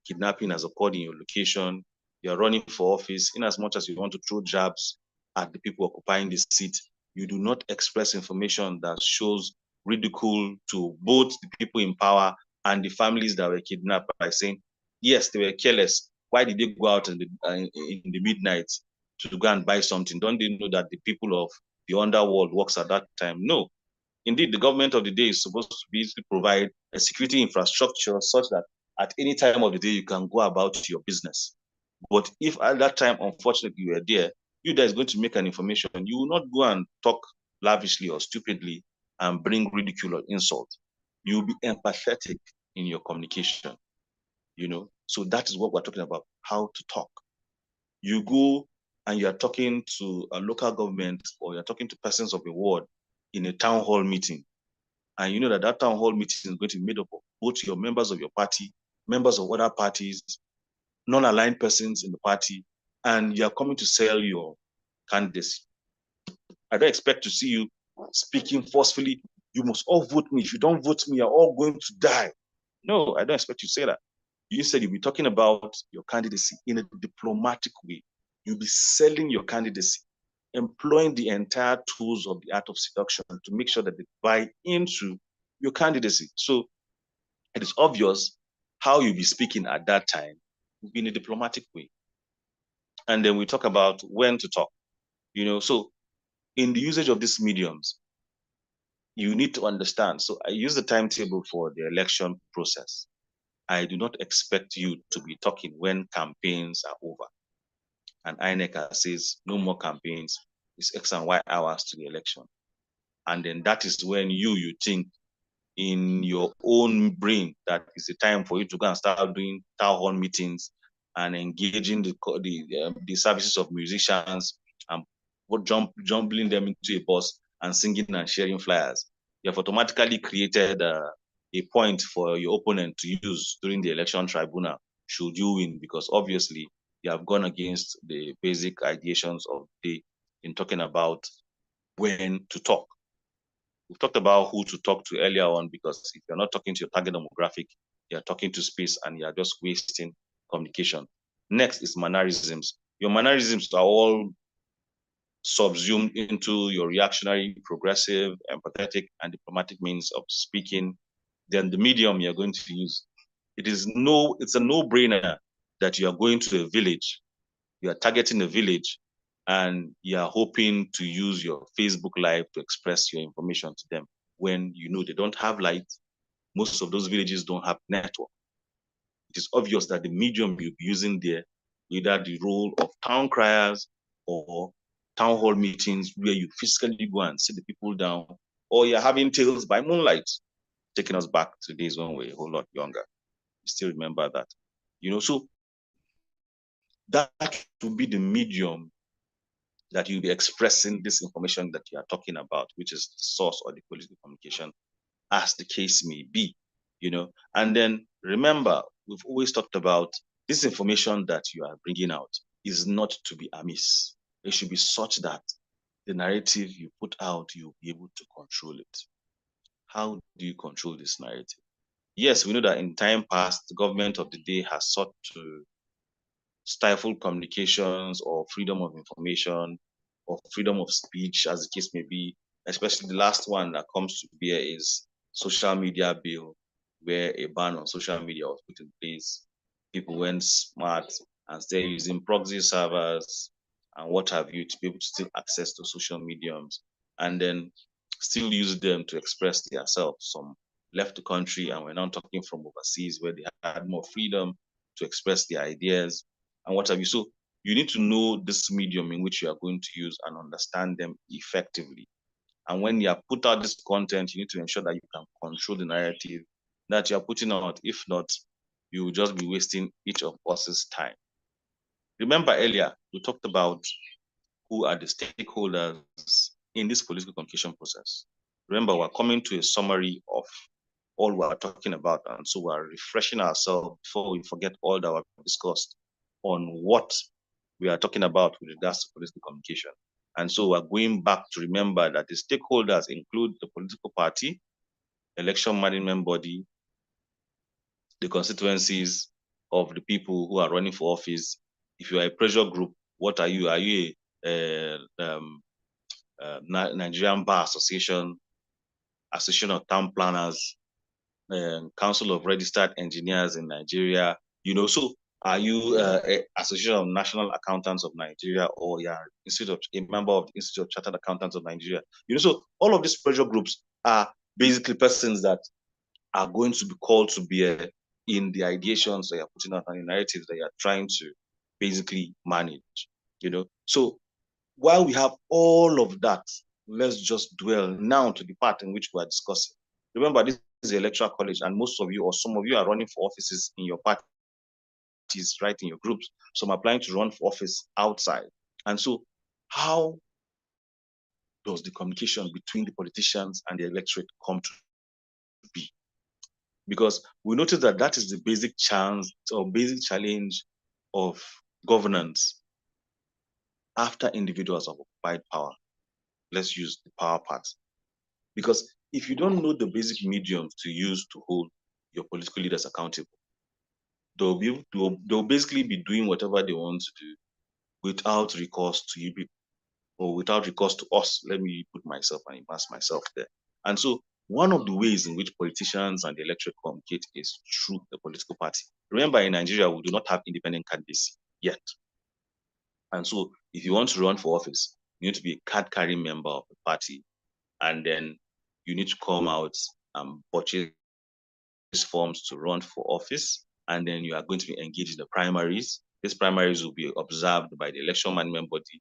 kidnapping has occurred in your location, you're running for office. In as much as you want to throw jabs at the people occupying the seat, you do not express information that shows ridicule to both the people in power and the families that were kidnapped, by saying, yes, they were careless. Why did they go out in the midnight to go and buy something? Don't they know that the people of the underworld works at that time? No. Indeed, the government of the day is supposed to basically provide a security infrastructure such that at any time of the day, you can go about your business. But if at that time, unfortunately, you were there, you that is going to make an information, you will not go and talk lavishly or stupidly and bring ridicule or insult. You will be empathetic in your communication, you know. So that is what we're talking about, how to talk. You go and you're talking to a local government or you're talking to persons of the ward in a town hall meeting. And you know that that town hall meeting is going to be made up of both your members of your party, members of other parties, non-aligned persons in the party, and you're coming to sell your candidacy. I don't expect to see you speaking forcefully. You must all vote me. If you don't vote me, you're all going to die. No, I don't expect you to say that. You said you'll be talking about your candidacy in a diplomatic way. You'll be selling your candidacy, employing the entire tools of the art of seduction to make sure that they buy into your candidacy. So it is obvious how you'll be speaking at that time will be in a diplomatic way. And then we talk about when to talk, you know. So in the usage of these mediums, you need to understand. So I use the timetable for the election process. I do not expect you to be talking when campaigns are over. And INEC says no more campaigns. It's X and Y hours to the election. And then that is when you think in your own brain that it's a time for you to go and start doing town hall meetings and engaging the services of musicians and jumbling them into a bus and singing and sharing flyers. You have automatically created a point for your opponent to use during the election tribunal should you win, because obviously you have gone against the basic ideations of the in talking about when to talk. We've talked about who to talk to earlier on, because if you're not talking to your target demographic, you're talking to space and you're just wasting communication. Next is mannerisms. Your mannerisms are all subsumed into your reactionary, progressive, empathetic, and diplomatic means of speaking. Then the medium you're going to use. It's a no-brainer that you are going to a village, you are targeting a village, and you are hoping to use your Facebook Live to express your information to them when you know they don't have light. Most of those villages don't have network. It is obvious that the medium you'll be using there, either the role of town criers or town hall meetings where you physically go and sit the people down, or you're having tales by moonlight, taking us back to days when we were a whole lot younger. You still remember that. You know, so that will be the medium that you'll be expressing this information that you are talking about, which is the source or the political communication, as the case may be, you know. And then remember, we've always talked about this information that you are bringing out is not to be amiss. It should be such that the narrative you put out, you'll be able to control it. How do you control this narrative? Yes, we know that in time past, the government of the day has sought to stifle communications or freedom of information or freedom of speech, as the case may be. Especially the last one that comes to bear is social media bill, where a ban on social media was put in place. People went smart and started using proxy servers and what have you to be able to still access to social mediums and then still use them to express themselves. Some left the country and we're now talking from overseas where they had more freedom to express their ideas and what have you. So you need to know this medium in which you are going to use and understand them effectively. And when you have put out this content, you need to ensure that you can control the narrative that you are putting out. If not, you will just be wasting each of us's time. Remember earlier, we talked about who are the stakeholders in this political communication process. Remember, we're coming to a summary of all we're talking about. And so we're refreshing ourselves before we forget all that we've discussed on what we are talking about with regards to political communication. And so we're going back to remember that the stakeholders include the political party, election management body, the constituencies of the people who are running for office. If you are a pressure group, what are you? Are you a Nigerian Bar Association, Association of Town Planners, Council of Registered Engineers in Nigeria? You know, so are you Association of National Accountants of Nigeria, or you are a member of the Institute of Chartered Accountants of Nigeria? You know, so all of these pressure groups are basically persons that are going to be called to bear in the ideations that you're putting out and the narratives that you're trying to basically manage. So while we have all of that, let's just dwell now to the part in which we are discussing. Remember, this is the electoral college, and most of you or some of you are running for offices in your parties, right, in your groups. Some are planning to run for office outside. And so how does the communication between the politicians and the electorate come to be? Because we notice that that is the basic chance or basic challenge of governance after individuals have occupied power. Let's use the power part. Because if you don't know the basic mediums to use to hold your political leaders accountable, they'll basically be doing whatever they want to do without recourse to you people, or without recourse to us. Let me put myself and immerse myself there. And so one of the ways in which politicians and the electorate communicate is through the political party. Remember, in Nigeria, we do not have independent candidacy yet. And so if you want to run for office, you need to be a card-carrying member of the party, and then you need to come out and purchase forms to run for office, and then you are going to be engaged in the primaries. These primaries will be observed by the election management body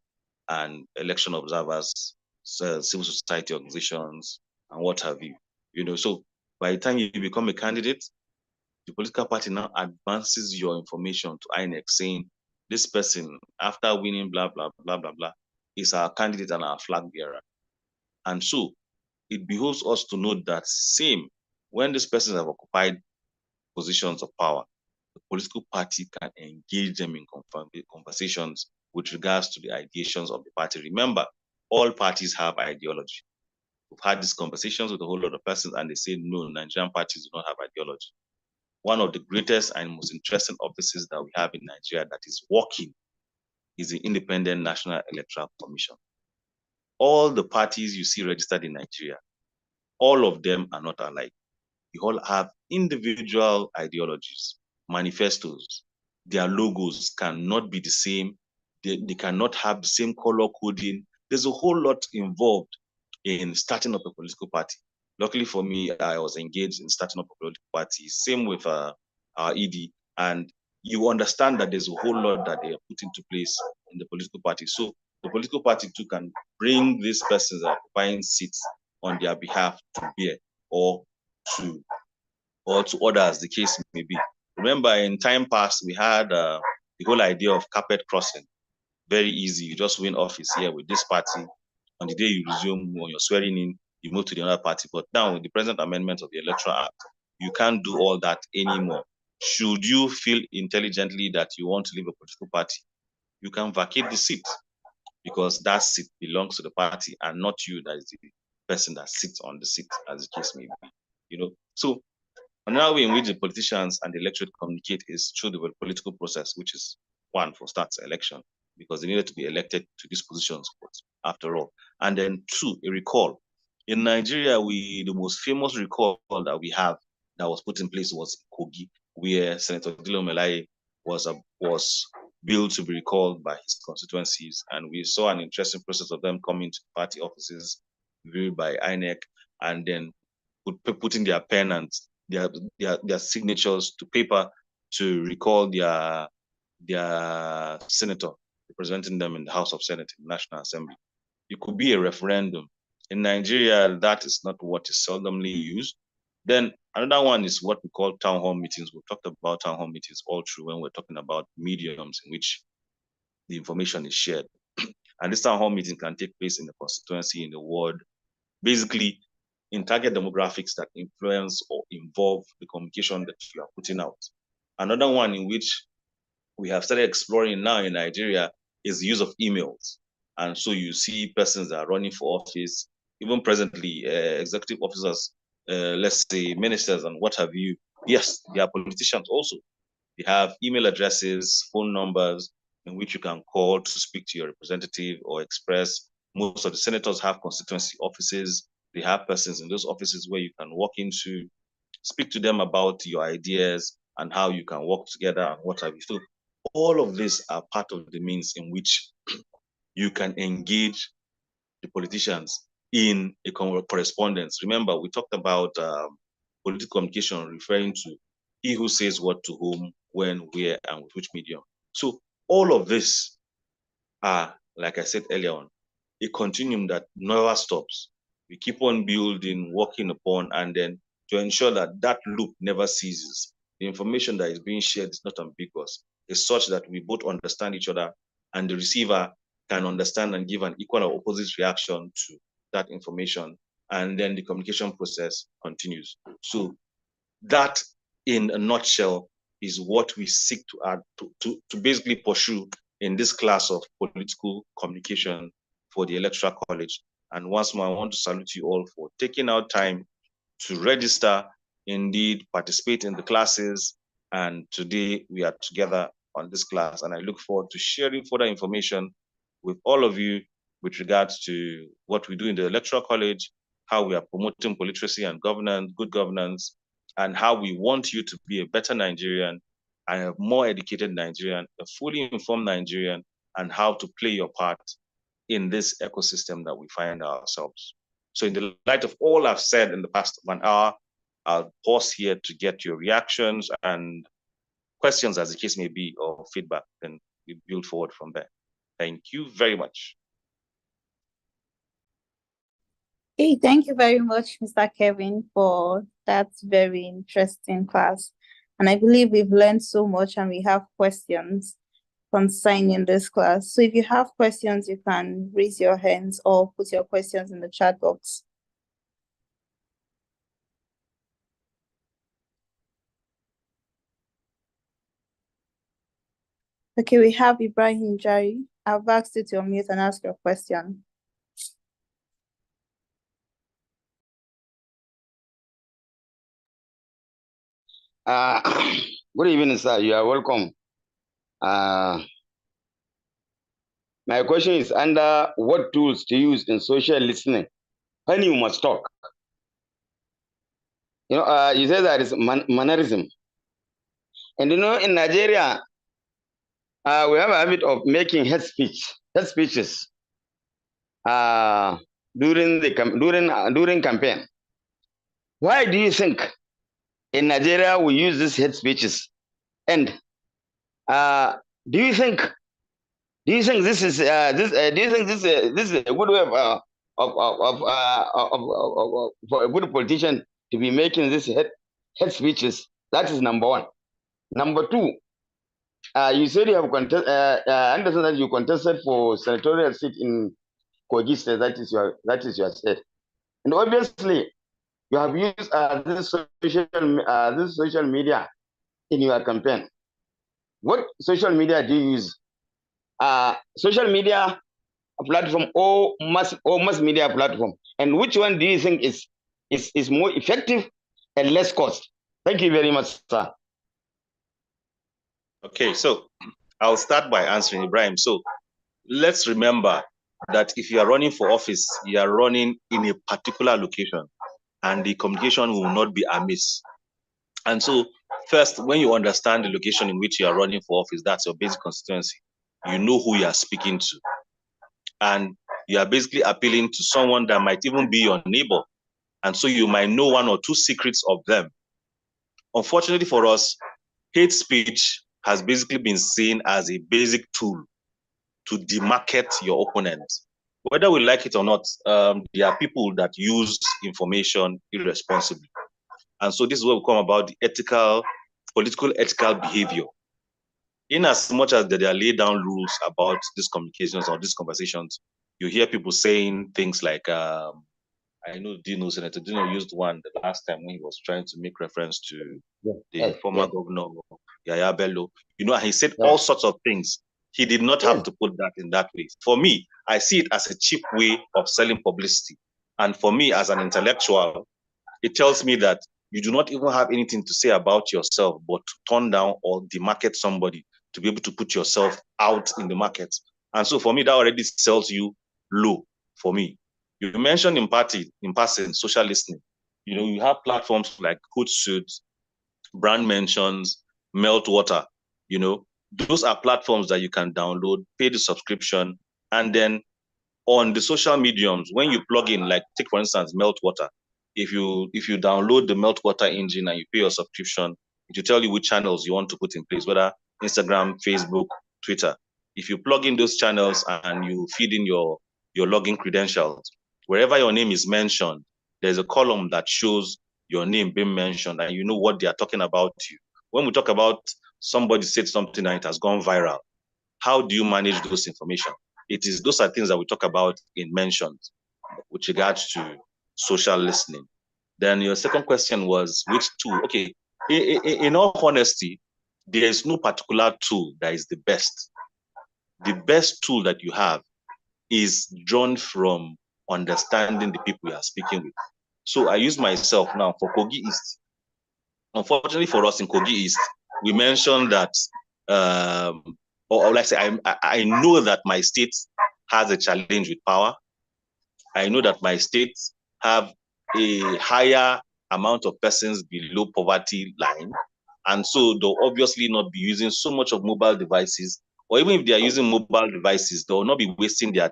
and election observers, civil society organizations, and what have you. So by the time you become a candidate, the political party now advances your information to INEC saying, this person, after winning blah, blah, blah, blah, blah, is our candidate and our flag bearer. And so it behoves us to note that same, when these persons have occupied positions of power, the political party can engage them in conversations with regards to the ideations of the party. Remember, all parties have ideology. We've had these conversations with a whole lot of persons, and they say, no, Nigerian parties do not have ideology. One of the greatest and most interesting offices that we have in Nigeria that is working is the Independent National Electoral Commission. All the parties you see registered in Nigeria, all of them are not alike. They all have individual ideologies, manifestos. Their logos cannot be the same. They cannot have the same color coding. There's a whole lot involved in starting up a political party. Luckily for me, I was engaged in starting up a political party. Same with our ED. And you understand that there's a whole lot that they are put into place in the political party. So the political party too can bring these persons that are occupying seats on their behalf to bear, or to others, the case may be. Remember, in time past, we had the whole idea of carpet crossing. Very easy. You just win office here with this party. On the day you resume, when you're swearing in, you move to the other party. But now, with the present amendment of the Electoral Act, you can't do all that anymore. Should you feel intelligently that you want to leave a political party, you can vacate the seat, because that seat belongs to the party and not you, that is the person that sits on the seat, as the case may be. So another way in which the politicians and the electorate communicate is through the political process, which is one, for starts election, because they needed to be elected to these positions, after all. And then two, a recall. In Nigeria, the most famous recall that we have that was put in place was Kogi, where Senator Dilo Melaye was billed to be recalled by his constituencies. And we saw an interesting process of them coming to party offices viewed by INEC, and then putting their pen and their signatures to paper to recall their senator representing them in the House of Senate, in the National Assembly. It could be a referendum. In Nigeria, that is not what is seldomly used. Then another one is what we call town hall meetings. We've talked about town hall meetings all through when we're talking about mediums in which the information is shared. And this town hall meeting can take place in the constituency, in the ward, basically in target demographics that influence or involve the communication that you are putting out. Another one in which we have started exploring now in Nigeria is the use of emails. And so you see persons that are running for office, even presently, executive officers, let's say ministers and what have you. Yes, they are politicians also. They have email addresses, phone numbers in which you can call to speak to your representative or express. Most of the senators have constituency offices. They have persons in those offices where you can walk into, speak to them about your ideas and how you can work together and what have you. So all of these are part of the means in which you can engage the politicians in a correspondence. Remember, we talked about political communication referring to he who says what to whom, when, where, and with which medium. So all of this are, like I said earlier on, a continuum that never stops. We keep on building, working upon, and then to ensure that that loop never ceases. The information that is being shared is not ambiguous. It's such that we both understand each other and the receiver can understand and give an equal or opposite reaction to that information. And then the communication process continues. So that, in a nutshell, is what we seek to add to basically pursue in this class of political communication for the Electoral College. And once more, I want to salute you all for taking out time to register, indeed participate in the classes. And today we are together on this class. And I look forward to sharing further information with all of you with regards to what we do in the Electoral College, how we are promoting literacy and governance, good governance, and how we want you to be a better Nigerian, a more educated Nigerian, a fully informed Nigerian, and how to play your part in this ecosystem that we find ourselves. So in the light of all I've said in the past 1 hour, I'll pause here to get your reactions and questions, as the case may be, or feedback, then we build forward from there. Thank you very much. Hey, thank you very much, Mr. Kevin, for that very interesting class. And I believe we've learned so much and we have questions concerning this class. So if you have questions, you can raise your hands or put your questions in the chat box. Okay, we have Ibrahim Jari. I've asked you to unmute and ask your question. Good evening, sir. You are welcome. My question is, under what tools to use in social listening when you must talk? You say that is mannerism. And in Nigeria, we have a habit of making head speeches during campaign. Why do you think in Nigeria we use these head speeches? And do you think this is this is a good way for a good politician to be making this head speeches? That is number one. Number two, you said you have understand that you contested for senatorial seat in Kogi State. That is your state, and obviously you have used this social media in your campaign. What social media do you use? Social media platform or mass media platform, and which one do you think is more effective and less cost? Thank you very much, sir. Okay, so I'll start by answering Ibrahim. So let's remember that if you are running for office, you are running in a particular location and the communication will not be amiss. And so first, when you understand the location in which you are running for office, that's your basic constituency. You know who you are speaking to. And you are basically appealing to someone that might even be your neighbor. And so you might know one or two secrets of them. Unfortunately for us, hate speech has basically been seen as a basic tool to demarket your opponent. Whether we like it or not, there are people that use information irresponsibly. And so this is where we come about the political ethical behavior. In as much as there are laid down rules about these communications or these conversations, you hear people saying things like, I know Senator Dino used one the last time when he was trying to make reference to the former governor, Yaya Bello. He said all sorts of things. He did not have to put that in that way. For me, I see it as a cheap way of selling publicity. And for me, as an intellectual, it tells me that you do not even have anything to say about yourself, but to turn down or demarket somebody to be able to put yourself out in the market. And so for me, that already sells you low for me. You mentioned in passing, social listening. You have platforms like Hootsuite, brand mentions, Meltwater. Those are platforms that you can download, pay the subscription, and then on the social mediums, when you plug in, like take for instance, Meltwater, if you download the Meltwater engine and you pay your subscription, it will tell you which channels you want to put in place, whether Instagram, Facebook, Twitter. If you plug in those channels and you feed in your login credentials, wherever your name is mentioned, there's a column that shows your name being mentioned and you know what they are talking about you. When we talk about somebody said something and it has gone viral, how do you manage those information? Those are things that we talk about in mentions with regards to social listening. Then your second question was which tool? Okay, in all honesty, there is no particular tool that is the best. The best tool that you have is drawn from understanding the people you are speaking with. So I use myself now for Kogi East. Unfortunately for us in Kogi East, we mentioned that, or like I say, I know that my state has a challenge with power. I know that my state have a higher amount of persons below poverty line. And so they'll obviously not be using so much of mobile devices, or even if they are using mobile devices, they'll not be wasting their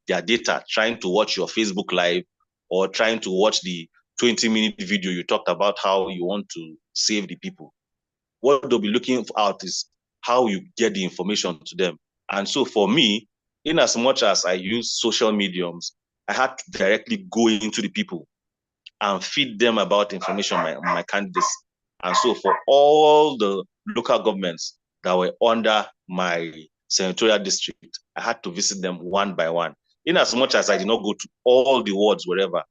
data trying to watch your Facebook Live or trying to watch the 20-minute video you talked about how you want to save the people. What they'll be looking out is how you get the information to them. And so for me, in as much as I use social mediums, I had to directly go into the people and feed them about information on my candidates. And so for all the local governments that were under my senatorial district, I had to visit them one by one. In as much as I did not go to all the wards wherever,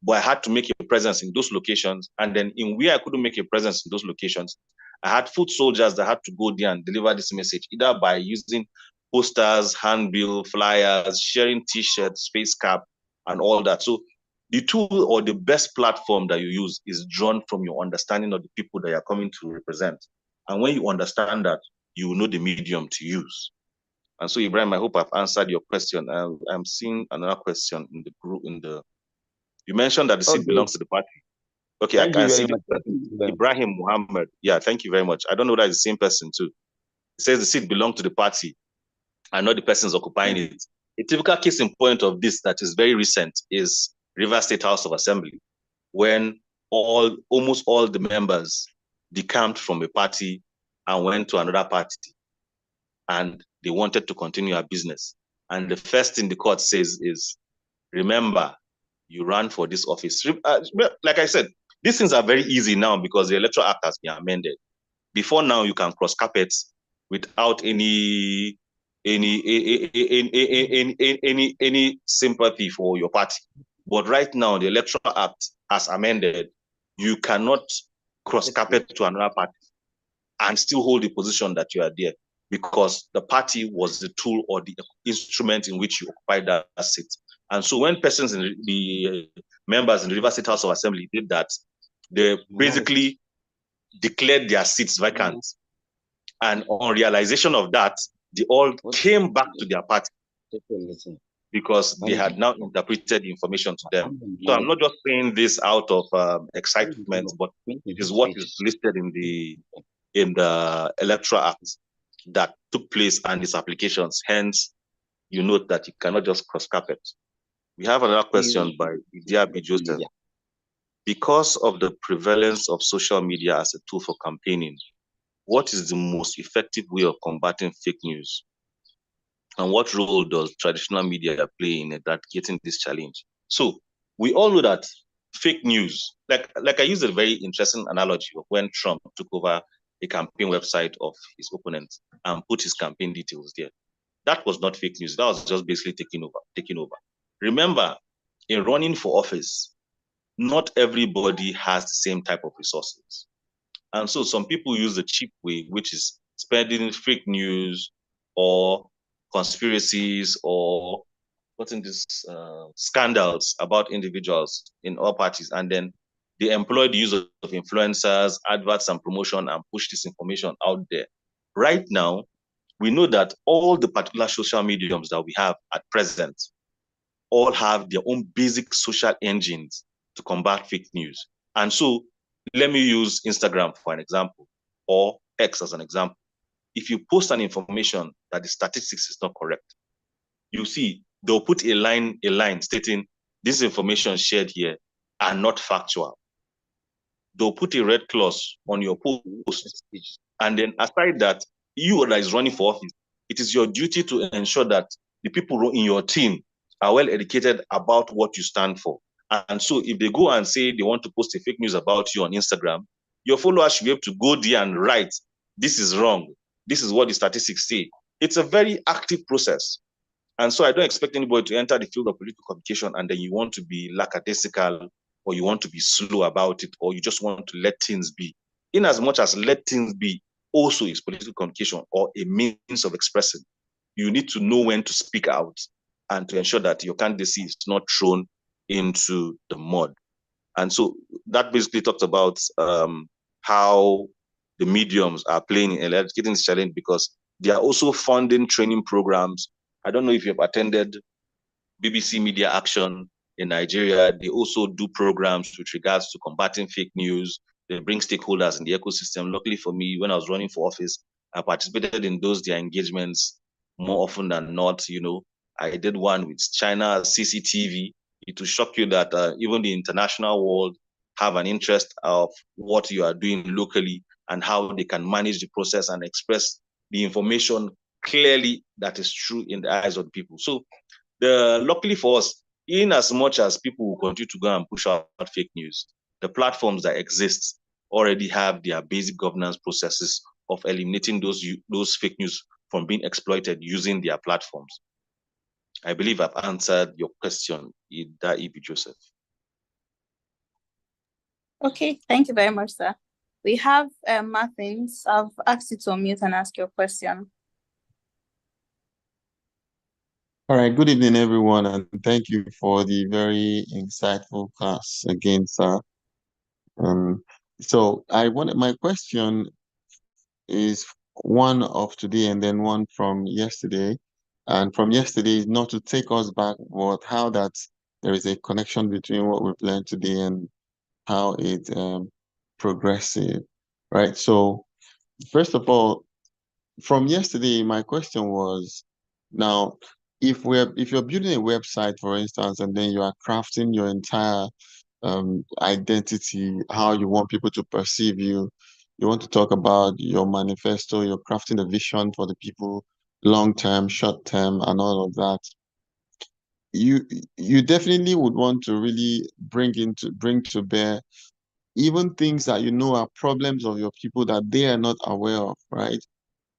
but I had to make a presence in those locations. And then in where I couldn't make a presence in those locations, I had foot soldiers that had to go there and deliver this message, either by using posters, handbill, flyers, sharing T-shirts, space cap, and all that. So the tool or the best platform that you use is drawn from your understanding of the people that you're coming to represent. And when you understand that, you will know the medium to use. And so, Ibrahim, I hope I've answered your question. I'm seeing another question in the group. You mentioned that the seat belongs to the party. Okay, Thank I you can very see much. Ibrahim Muhammad. Yeah, thank you very much. I don't know that it's the same person too. It says the seat belongs to the party and not the persons occupying it. A typical case in point of this that is very recent is Rivers State House of Assembly, when almost all the members decamped from a party and went to another party, and they wanted to continue our business. And the first thing the court says is, remember, you ran for this office. Like I said, these things are very easy now because the Electoral Act has been amended. Before now, you can cross carpets without any sympathy for your party. But right now, the Electoral Act has amended. You cannot cross carpet to another party and still hold the position that you are there, because the party was the tool or the instrument in which you occupied that seat. And so when persons in the members in the River State House of Assembly did that, they basically declared their seats vacant. And on realization of that, they all came back to their party because they had now interpreted the information to them. So I'm not just saying this out of excitement, but it is what is listed in the Electoral Act that took place and its applications. Hence, you note that you cannot just cross carpet. We have another question by Idiabi Joseph. Because of the prevalence of social media as a tool for campaigning, what is the most effective way of combating fake news? And what role does traditional media play in eradicating this challenge? So we all know that fake news, like I used a very interesting analogy of when Trump took over a campaign website of his opponent and put his campaign details there. That was not fake news. That was just basically taking over. Remember, in running for office, not everybody has the same type of resources. And so some people use the cheap way, which is spreading fake news or conspiracies or putting these scandals about individuals in all parties. And then they employ the use of influencers, adverts, and promotion and push this information out there. Right now, we know that all the particular social mediums that we have at present all have their own basic social engines to combat fake news. And so let me use Instagram for an example, or X as an example. If you post an information that the statistics is not correct, you see they'll put a line stating this information shared here are not factual. They'll put a red clause on your post. And then aside that, you that is running for office, it is your duty to ensure that the people in your team are well educated about what you stand for. And so if they go and say they want to post a fake news about you on Instagram, your followers should be able to go there and write, this is wrong. This is what the statistics say. It's a very active process. And so I don't expect anybody to enter the field of political communication and then you want to be lackadaisical or you want to be slow about it or you just want to let things be. In as much as let things be also is political communication or a means of expressing, you need to know when to speak out and to ensure that your candidacy is not thrown into the mud. And so that basically talks about how the mediums are playing in eradicating this challenge because they are also funding training programs. I don't know if you've attended BBC Media Action in Nigeria. They also do programs with regards to combating fake news. They bring stakeholders in the ecosystem. Luckily for me, when I was running for office, I participated in their engagements more often than not. I did one with China CCTV. It will shock you that even the international world have an interest of what you are doing locally and how they can manage the process and express the information clearly that is true in the eyes of the people. So luckily for us, in as much as people will continue to go and push out fake news, the platforms that exist already have their basic governance processes of eliminating those fake news from being exploited using their platforms. I believe I've answered your question, Ibi Joseph. Okay, thank you very much, sir. We have Martins. I've asked you to unmute and ask your question. All right, good evening, everyone, and thank you for the very insightful class again, sir. So my question is one of today and then one from yesterday. And from yesterday is not to take us back, but how that there is a connection between what we've learned today and how it's progressive, right? So first of all, from yesterday, my question was, now, if you're building a website, for instance, and then you are crafting your entire identity, how you want people to perceive you, you want to talk about your manifesto, you're crafting a vision for the people, long term, short term, and all of that. You definitely would want to really bring to bear even things that you know are problems of your people that they are not aware of, right?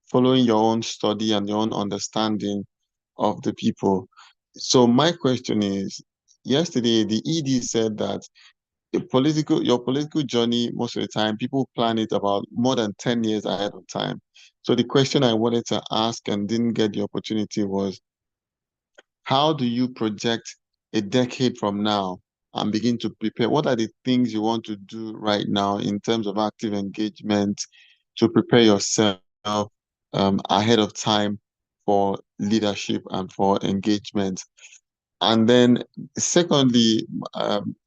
Following your own study and your own understanding of the people. So my question is, yesterday the ED said that your political journey, most of the time, people plan it about more than 10 years ahead of time. So the question I wanted to ask and didn't get the opportunity was, how do you project a decade from now and begin to prepare? What are the things you want to do right now in terms of active engagement to prepare yourself ahead of time for leadership and for engagement? And then secondly,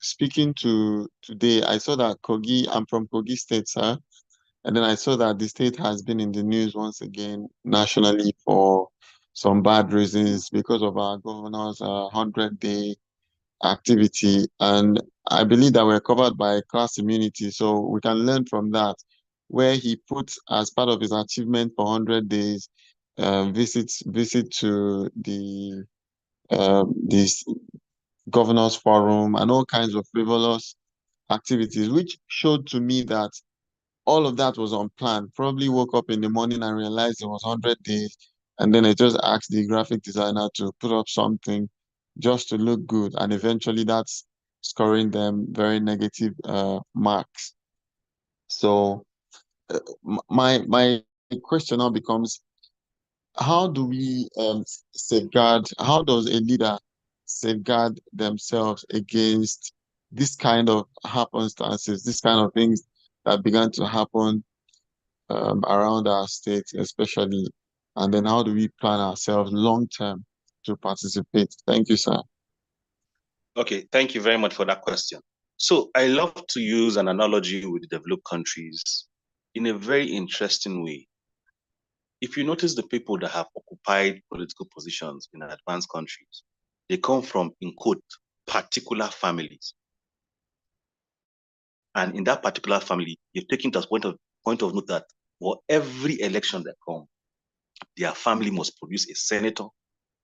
speaking to today, I saw that I'm from Kogi State, sir. And then I saw that the state has been in the news once again nationally for some bad reasons because of our governor's 100-day activity. And I believe that we're covered by class immunity, so we can learn from that, where he put as part of his achievement for 100 days, visit to the this governor's forum and all kinds of frivolous activities, which showed to me that all of that was unplanned. Probably woke up in the morning and realized it was 100 days. And then I just asked the graphic designer to put up something just to look good. And eventually that's scoring them very negative marks. So my question now becomes, how do we how does a leader safeguard themselves against this kind of happenstances, this kind of things that began to happen around our state, especially, and then how do we plan ourselves long term to participate? Thank you, sir. Okay, thank you very much for that question. So I love to use an analogy with the developed countries in a very interesting way. If you notice the people that have occupied political positions in advanced countries, they come from, in quote, particular families. And in that particular family, you've taken it as point of note that for every election that comes, Their family must produce a senator.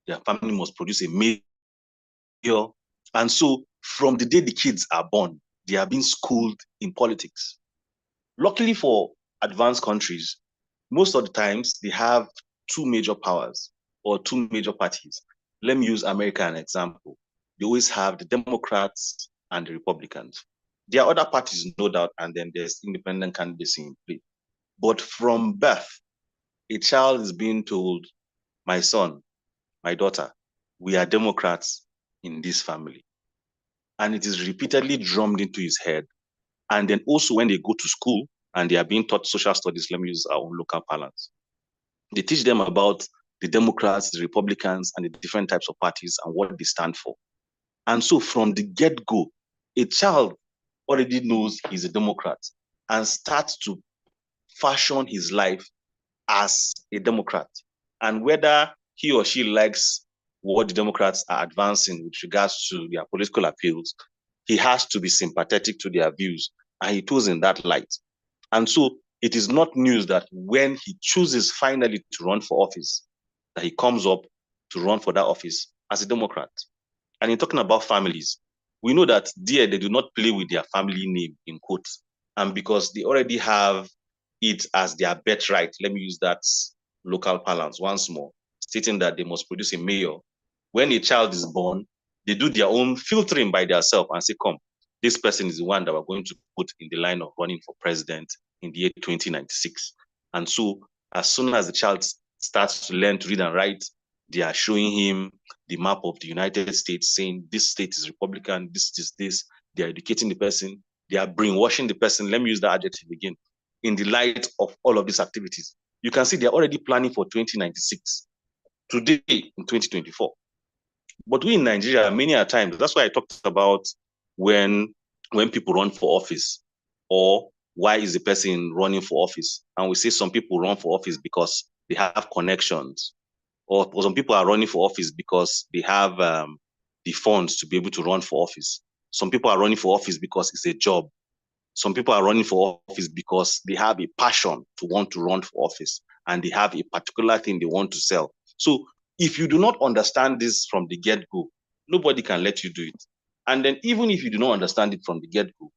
Their family must produce a mayor. And so from the day the kids are born, they are being schooled in politics. Luckily for advanced countries, most of the times they have two major powers or two major parties. Let me use America as an example. They always have the Democrats and the Republicans. There are other parties, no doubt, and then there's independent candidates in play. But from birth, a child is being told, my son, my daughter, we are Democrats in this family. And it is repeatedly drummed into his head. And then also when they go to school and they are being taught social studies, let me use our own local parlance, they teach them about the Democrats, the Republicans, and the different types of parties and what they stand for. And so from the get-go, a child already knows he's a Democrat and starts to fashion his life as a Democrat. And whether he or she likes what the Democrats are advancing with regards to their political appeals, he has to be sympathetic to their views, and he goes in that light. And so it is not news that when he chooses finally to run for office, that he comes up to run for that office as a Democrat. And in talking about families, we know that there they do not play with their family name in quotes. And because they already have it as their birthright, let me use that local parlance once more, stating that they must produce a mayor. When a child is born, they do their own filtering by themselves and say, come, this person is the one that we're going to put in the line of running for president in the year 2096. And so as soon as the child starts to learn to read and write, they are showing him the map of the United States, saying this state is Republican, this is this. They are educating the person. They are brainwashing the person. Let me use that adjective again. In the light of all of these activities, you can see they're already planning for 2096, today in 2024. But we in Nigeria, many a times, that's why I talked about when people run for office, or why is the person running for office? And we say some people run for office because they have connections, or some people are running for office because they have the funds to be able to run for office. Some people are running for office because it's a job. Some people are running for office because they have a passion to want to run for office and they have a particular thing they want to sell. So if you do not understand this from the get-go, nobody can let you do it. And then even if you do not understand it from the get-go,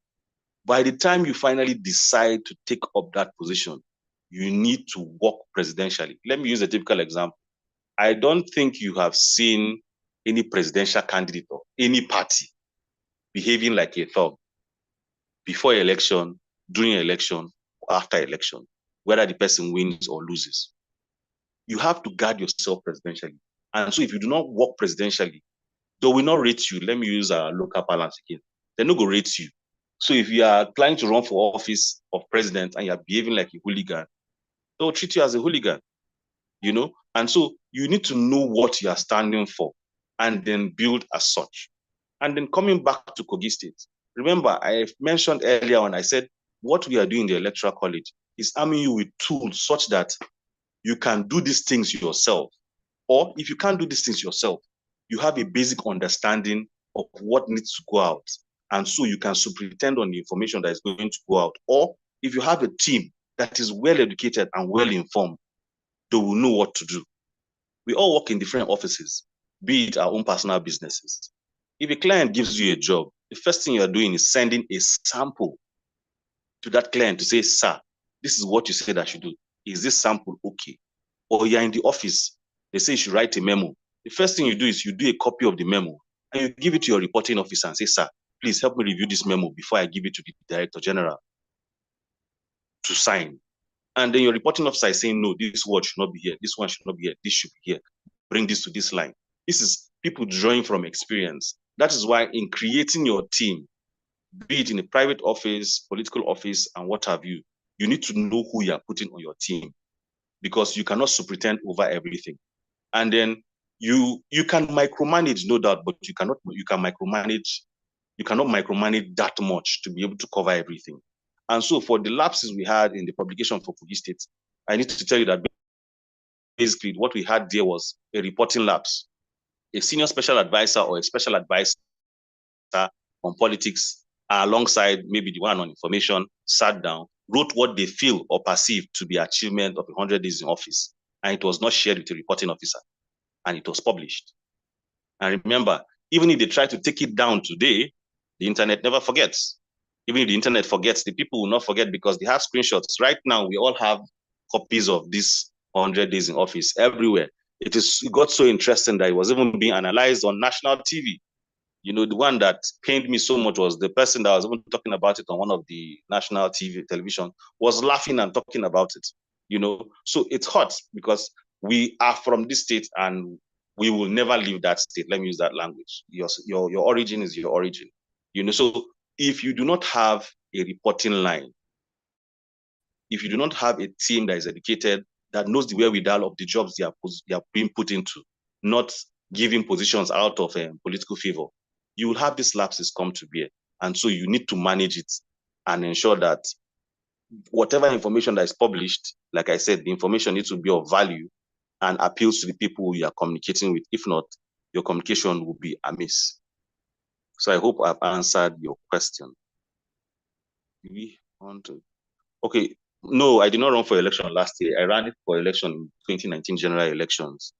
by the time you finally decide to take up that position, you need to work presidentially. Let me use a typical example. I don't think you have seen any presidential candidate of any party behaving like a thug before election, during election, or after election, whether the person wins or loses. You have to guard yourself presidentially. And so if you do not work presidentially, they will not rate you. Let me use our local balance again. They're not going to rate you. So if you are planning to run for office of president and you're behaving like a hooligan, they'll treat you as a hooligan, And so you need to know what you are standing for and then build as such. And then coming back to Kogi State, remember, I mentioned earlier when I said what we are doing in the Electoral College is arming you with tools such that you can do these things yourself. Or if you can't do these things yourself, you have a basic understanding of what needs to go out. And so you can superintend on the information that is going to go out. Or if you have a team that is well educated and well informed, they will know what to do. We all work in different offices, be it our own personal businesses. If a client gives you a job, the first thing you're doing is sending a sample to that client to say, sir, this is what you said I should do. Is this sample okay? Or you're in the office, they say you should write a memo. The first thing you do is you do a copy of the memo and you give it to your reporting officer and say, sir, please help me review this memo before I give it to the Director General to sign. And then your reporting officer is saying, no, this word should not be here. This one should not be here. This should be here. Bring this to this line. This is people drawing from experience. That is why in creating your team, be it in a private office, political office, and what have you, you need to know who you are putting on your team because you cannot superintend over everything. And then you can micromanage, no doubt, but you cannot micromanage that much to be able to cover everything. And so for the lapses we had in the publication for Kogi State, I need to tell you that basically what we had there was a reporting lapse. A senior special advisor or a special advisor on politics alongside maybe the one on information sat down, wrote what they feel or perceive to be achievement of 100 days in office. and it was not shared with a reporting officer, and it was published. And remember, even if they try to take it down today, the internet never forgets. Even if the internet forgets, the people will not forget because they have screenshots. Right now, we all have copies of this 100 days in office everywhere. It got so interesting that it was even being analyzed on national TV. You know, the one that pained me so much was the person that was even talking about it on one of the national television was laughing and talking about it. You know, so it's hot because we are from this state and we will never leave that state. Let me use that language. Your origin is your origin. You know, so if you do not have a reporting line, if you do not have a team that is educated, that knows the wherewithal of the jobs they are being put into, not giving positions out of political favor, you will have these lapses come to bear. And so you need to manage it and ensure that whatever information that is published, like I said, the information needs to be of value and appeals to the people you are communicating with. If not, your communication will be amiss. So I hope I've answered your question. Do we want to? Okay, no, I did not run for election last year. I ran it for election in 2019 general elections.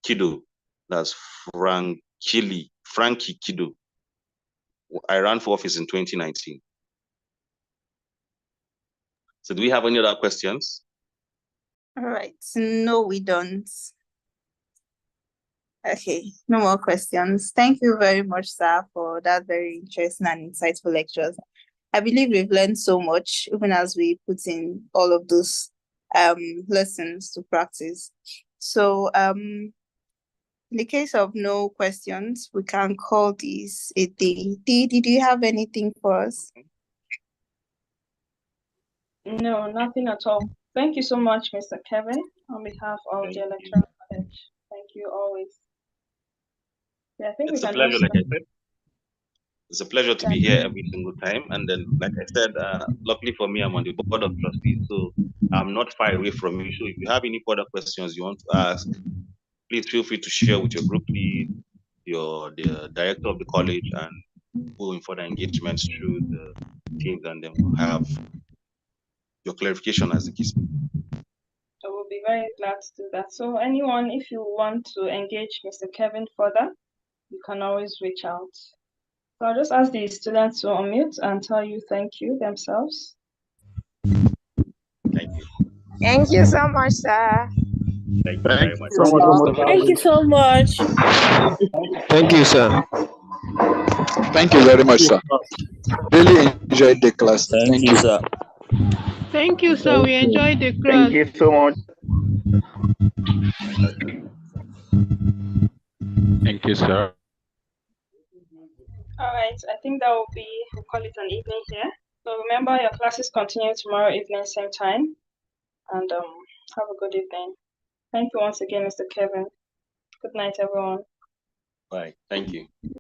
Kido, that's Frankie Kido. I ran for office in 2019. So do we have any other questions? All right. No, we don't. Okay, no more questions. Thank you very much, sir, for that very interesting and insightful lectures. I believe we've learned so much, even as we put in all of those lessons to practice. So in the case of no questions, we can call this a day. Did you have anything for us? No, nothing at all. Thank you so much, Mr. Kevin, on behalf of the Electoral College. Thank you always. Yeah, I think it's we a can pleasure, just... like I said. It's a pleasure to be here every single time. And then, like I said, luckily for me, I'm on the board of trustees, so I'm not far away from you. So if you have any further questions you want to ask, please feel free to share with your group lead, the director of the college, and go in further engagements through the teams, and then we'll have your clarification as the case. I will be very glad to do that. So anyone, if you want to engage Mr. Kevin further, you can always reach out. So I'll just ask the students to unmute and tell you thank you themselves. Thank you. Thank you so much, sir. Thank you very much. so much. Thank you so much. Thank you, sir. Thank you very much, sir. Really enjoyed the class. Thank you, sir. Thank you, sir. We enjoyed the class. Thank you so much. Thank you, sir. All right, I think that will be, we'll call it an evening here. So remember, your classes continue tomorrow evening, same time. And have a good evening. Thank you once again, Mr. Kevin. Good night, everyone. Bye. Thank you.